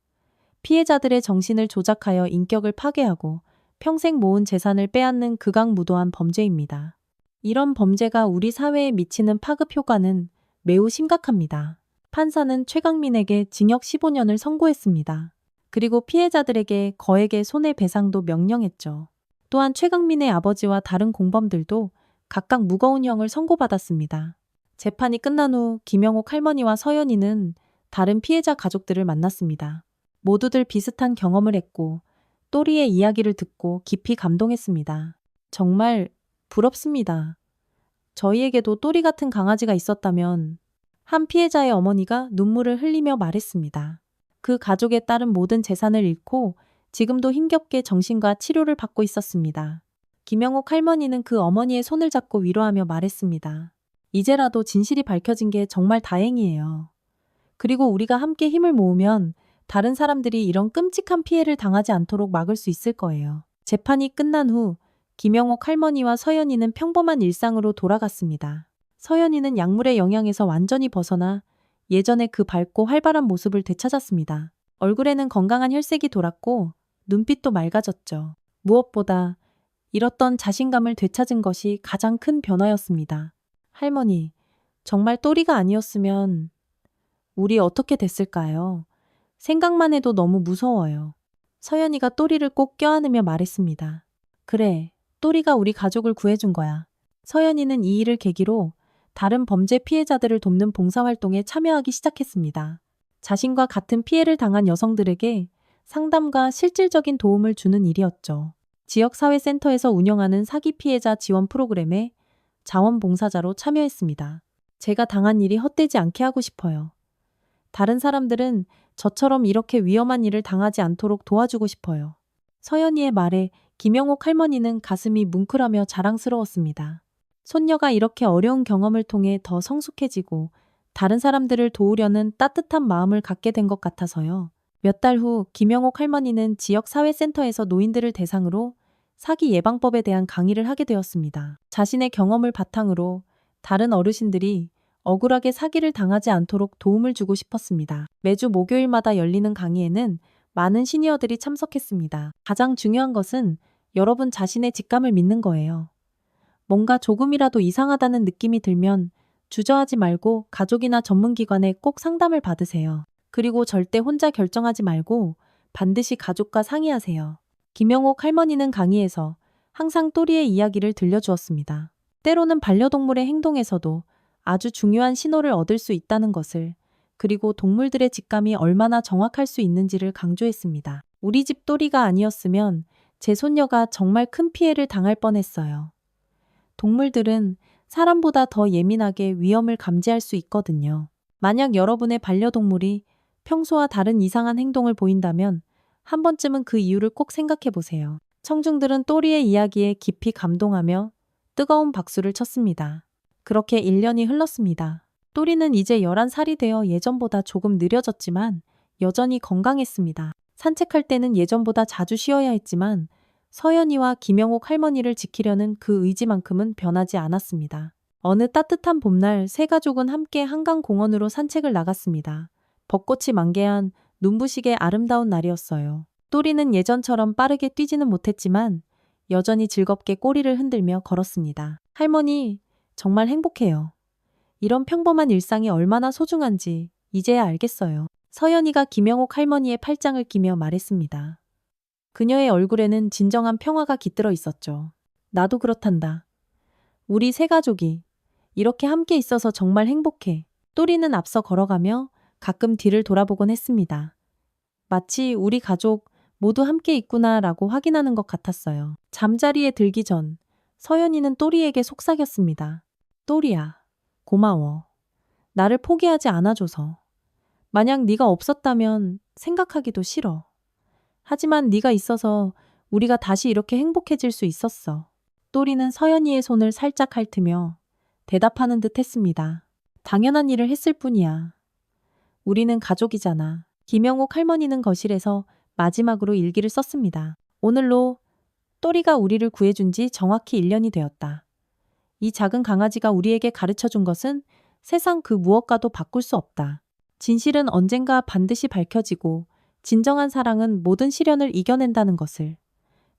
피해자들의 정신을 조작하여 인격을 파괴하고 평생 모은 재산을 빼앗는 극악무도한 범죄입니다. 이런 범죄가 우리 사회에 미치는 파급 효과는 매우 심각합니다. 판사는 최강민에게 징역 15년을 선고했습니다. 그리고 피해자들에게 거액의 손해배상도 명령했죠. 또한 최강민의 아버지와 다른 공범들도 각각 무거운 형을 선고받았습니다. 재판이 끝난 후 김영옥 할머니와 서연이는 다른 피해자 가족들을 만났습니다. 모두들 비슷한 경험을 했고 또리의 이야기를 듣고 깊이 감동했습니다. 정말 부럽습니다. 저희에게도 또리 같은 강아지가 있었다면 한 피해자의 어머니가 눈물을 흘리며 말했습니다. 그 가족의 딸은 모든 재산을 잃고 지금도 힘겹게 정신과 치료를 받고 있었습니다. 김영옥 할머니는 그 어머니의 손을 잡고 위로하며 말했습니다. 이제라도 진실이 밝혀진 게 정말 다행이에요. 그리고 우리가 함께 힘을 모으면 다른 사람들이 이런 끔찍한 피해를 당하지 않도록 막을 수 있을 거예요. 재판이 끝난 후 김영옥 할머니와 서연이는 평범한 일상으로 돌아갔습니다. 서연이는 약물의 영향에서 완전히 벗어나 예전의 그 밝고 활발한 모습을 되찾았습니다. 얼굴에는 건강한 혈색이 돌았고 눈빛도 맑아졌죠. 무엇보다 잃었던 자신감을 되찾은 것이 가장 큰 변화였습니다. 할머니, 정말 또리가 아니었으면 우리 어떻게 됐을까요? 생각만 해도 너무 무서워요. 서연이가 또리를 꼭 껴안으며 말했습니다. 그래, 또리가 우리 가족을 구해준 거야. 서연이는 이 일을 계기로 다른 범죄 피해자들을 돕는 봉사활동에 참여하기 시작했습니다. 자신과 같은 피해를 당한 여성들에게 상담과 실질적인 도움을 주는 일이었죠. 지역사회센터에서 운영하는 사기 피해자 지원 프로그램에 자원봉사자로 참여했습니다. 제가 당한 일이 헛되지 않게 하고 싶어요. 다른 사람들은 저처럼 이렇게 위험한 일을 당하지 않도록 도와주고 싶어요. 서연이의 말에 김영옥 할머니는 가슴이 뭉클하며 자랑스러웠습니다. 손녀가 이렇게 어려운 경험을 통해 더 성숙해지고 다른 사람들을 도우려는 따뜻한 마음을 갖게 된 것 같아서요. 몇 달 후 김영옥 할머니는 지역 사회센터에서 노인들을 대상으로 사기 예방법에 대한 강의를 하게 되었습니다. 자신의 경험을 바탕으로 다른 어르신들이 억울하게 사기를 당하지 않도록 도움을 주고 싶었습니다. 매주 목요일마다 열리는 강의에는 많은 시니어들이 참석했습니다. 가장 중요한 것은 여러분 자신의 직감을 믿는 거예요. 뭔가 조금이라도 이상하다는 느낌이 들면 주저하지 말고 가족이나 전문기관에 꼭 상담을 받으세요. 그리고 절대 혼자 결정하지 말고 반드시 가족과 상의하세요. 김영옥 할머니는 강의에서 항상 또리의 이야기를 들려주었습니다. 때로는 반려동물의 행동에서도 아주 중요한 신호를 얻을 수 있다는 것을, 그리고 동물들의 직감이 얼마나 정확할 수 있는지를 강조했습니다. 우리 집 또리가 아니었으면 제 손녀가 정말 큰 피해를 당할 뻔했어요. 동물들은 사람보다 더 예민하게 위험을 감지할 수 있거든요. 만약 여러분의 반려동물이 평소와 다른 이상한 행동을 보인다면 한 번쯤은 그 이유를 꼭 생각해 보세요. 청중들은 또리의 이야기에 깊이 감동하며 뜨거운 박수를 쳤습니다. 그렇게 1년이 흘렀습니다. 또리는 이제 11살이 되어 예전보다 조금 느려졌지만 여전히 건강했습니다. 산책할 때는 예전보다 자주 쉬어야 했지만 서연이와 김영옥 할머니를 지키려는 그 의지만큼은 변하지 않았습니다. 어느 따뜻한 봄날 세 가족은 함께 한강공원으로 산책을 나갔습니다. 벚꽃이 만개한 눈부시게 아름다운 날이었어요. 또리는 예전처럼 빠르게 뛰지는 못했지만 여전히 즐겁게 꼬리를 흔들며 걸었습니다. 할머니, 정말 행복해요. 이런 평범한 일상이 얼마나 소중한지 이제야 알겠어요. 서연이가 김영옥 할머니의 팔짱을 끼며 말했습니다. 그녀의 얼굴에는 진정한 평화가 깃들어 있었죠. 나도 그렇단다. 우리 세 가족이 이렇게 함께 있어서 정말 행복해. 또리는 앞서 걸어가며 가끔 뒤를 돌아보곤 했습니다. 마치 우리 가족 모두 함께 있구나라고 확인하는 것 같았어요. 잠자리에 들기 전 서연이는 또리에게 속삭였습니다. 또리야, 고마워. 나를 포기하지 않아줘서. 만약 네가 없었다면 생각하기도 싫어. 하지만 네가 있어서 우리가 다시 이렇게 행복해질 수 있었어. 또리는 서연이의 손을 살짝 핥으며 대답하는 듯 했습니다. 당연한 일을 했을 뿐이야. 우리는 가족이잖아. 김영옥 할머니는 거실에서 마지막으로 일기를 썼습니다. 오늘로 또리가 우리를 구해준 지 정확히 1년이 되었다. 이 작은 강아지가 우리에게 가르쳐준 것은 세상 그 무엇과도 바꿀 수 없다. 진실은 언젠가 반드시 밝혀지고 진정한 사랑은 모든 시련을 이겨낸다는 것을.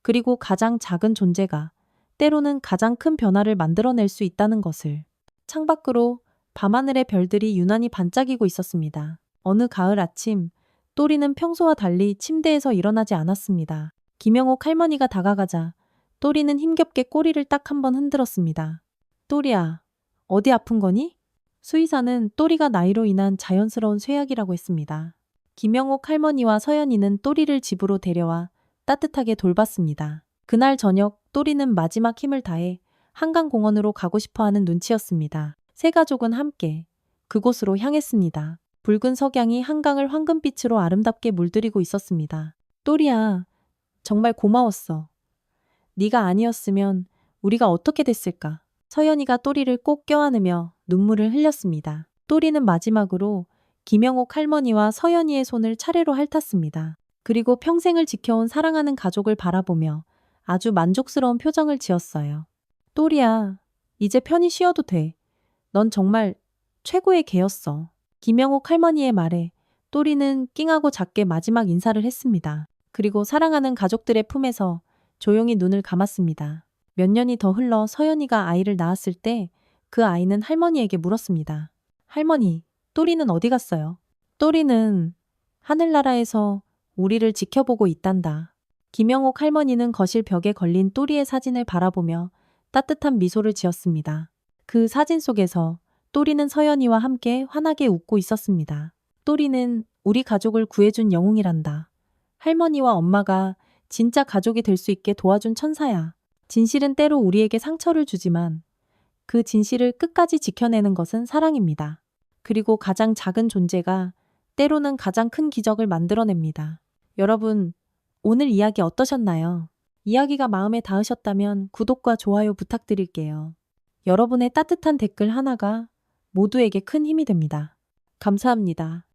그리고 가장 작은 존재가 때로는 가장 큰 변화를 만들어낼 수 있다는 것을. 창밖으로 밤하늘의 별들이 유난히 반짝이고 있었습니다. 어느 가을 아침, 또리는 평소와 달리 침대에서 일어나지 않았습니다. 김영옥 할머니가 다가가자 또리는 힘겹게 꼬리를 딱 한 번 흔들었습니다. 또리야, 어디 아픈 거니? 수의사는 또리가 나이로 인한 자연스러운 쇠약이라고 했습니다. 김영옥 할머니와 서연이는 또리를 집으로 데려와 따뜻하게 돌봤습니다. 그날 저녁 또리는 마지막 힘을 다해 한강공원으로 가고 싶어하는 눈치였습니다. 세 가족은 함께 그곳으로 향했습니다. 붉은 석양이 한강을 황금빛으로 아름답게 물들이고 있었습니다. 또리야, 정말 고마웠어. 네가 아니었으면 우리가 어떻게 됐을까? 서연이가 또리를 꼭 껴안으며 눈물을 흘렸습니다. 또리는 마지막으로 김영옥 할머니와 서연이의 손을 차례로 핥았습니다. 그리고 평생을 지켜온 사랑하는 가족을 바라보며 아주 만족스러운 표정을 지었어요. 또리야, 이제 편히 쉬어도 돼. 넌 정말 최고의 개였어. 김영옥 할머니의 말에 또리는 낑하고 작게 마지막 인사를 했습니다. 그리고 사랑하는 가족들의 품에서 조용히 눈을 감았습니다. 몇 년이 더 흘러 서연이가 아이를 낳았을 때 그 아이는 할머니에게 물었습니다. 할머니, 또리는 어디 갔어요? 또리는 하늘나라에서 우리를 지켜보고 있단다. 김영옥 할머니는 거실 벽에 걸린 또리의 사진을 바라보며 따뜻한 미소를 지었습니다. 그 사진 속에서 또리는 서연이와 함께 환하게 웃고 있었습니다. 또리는 우리 가족을 구해준 영웅이란다. 할머니와 엄마가 진짜 가족이 될 수 있게 도와준 천사야. 진실은 때로 우리에게 상처를 주지만 그 진실을 끝까지 지켜내는 것은 사랑입니다. 그리고 가장 작은 존재가 때로는 가장 큰 기적을 만들어냅니다. 여러분, 오늘 이야기 어떠셨나요? 이야기가 마음에 닿으셨다면 구독과 좋아요 부탁드릴게요. 여러분의 따뜻한 댓글 하나가 모두에게 큰 힘이 됩니다. 감사합니다.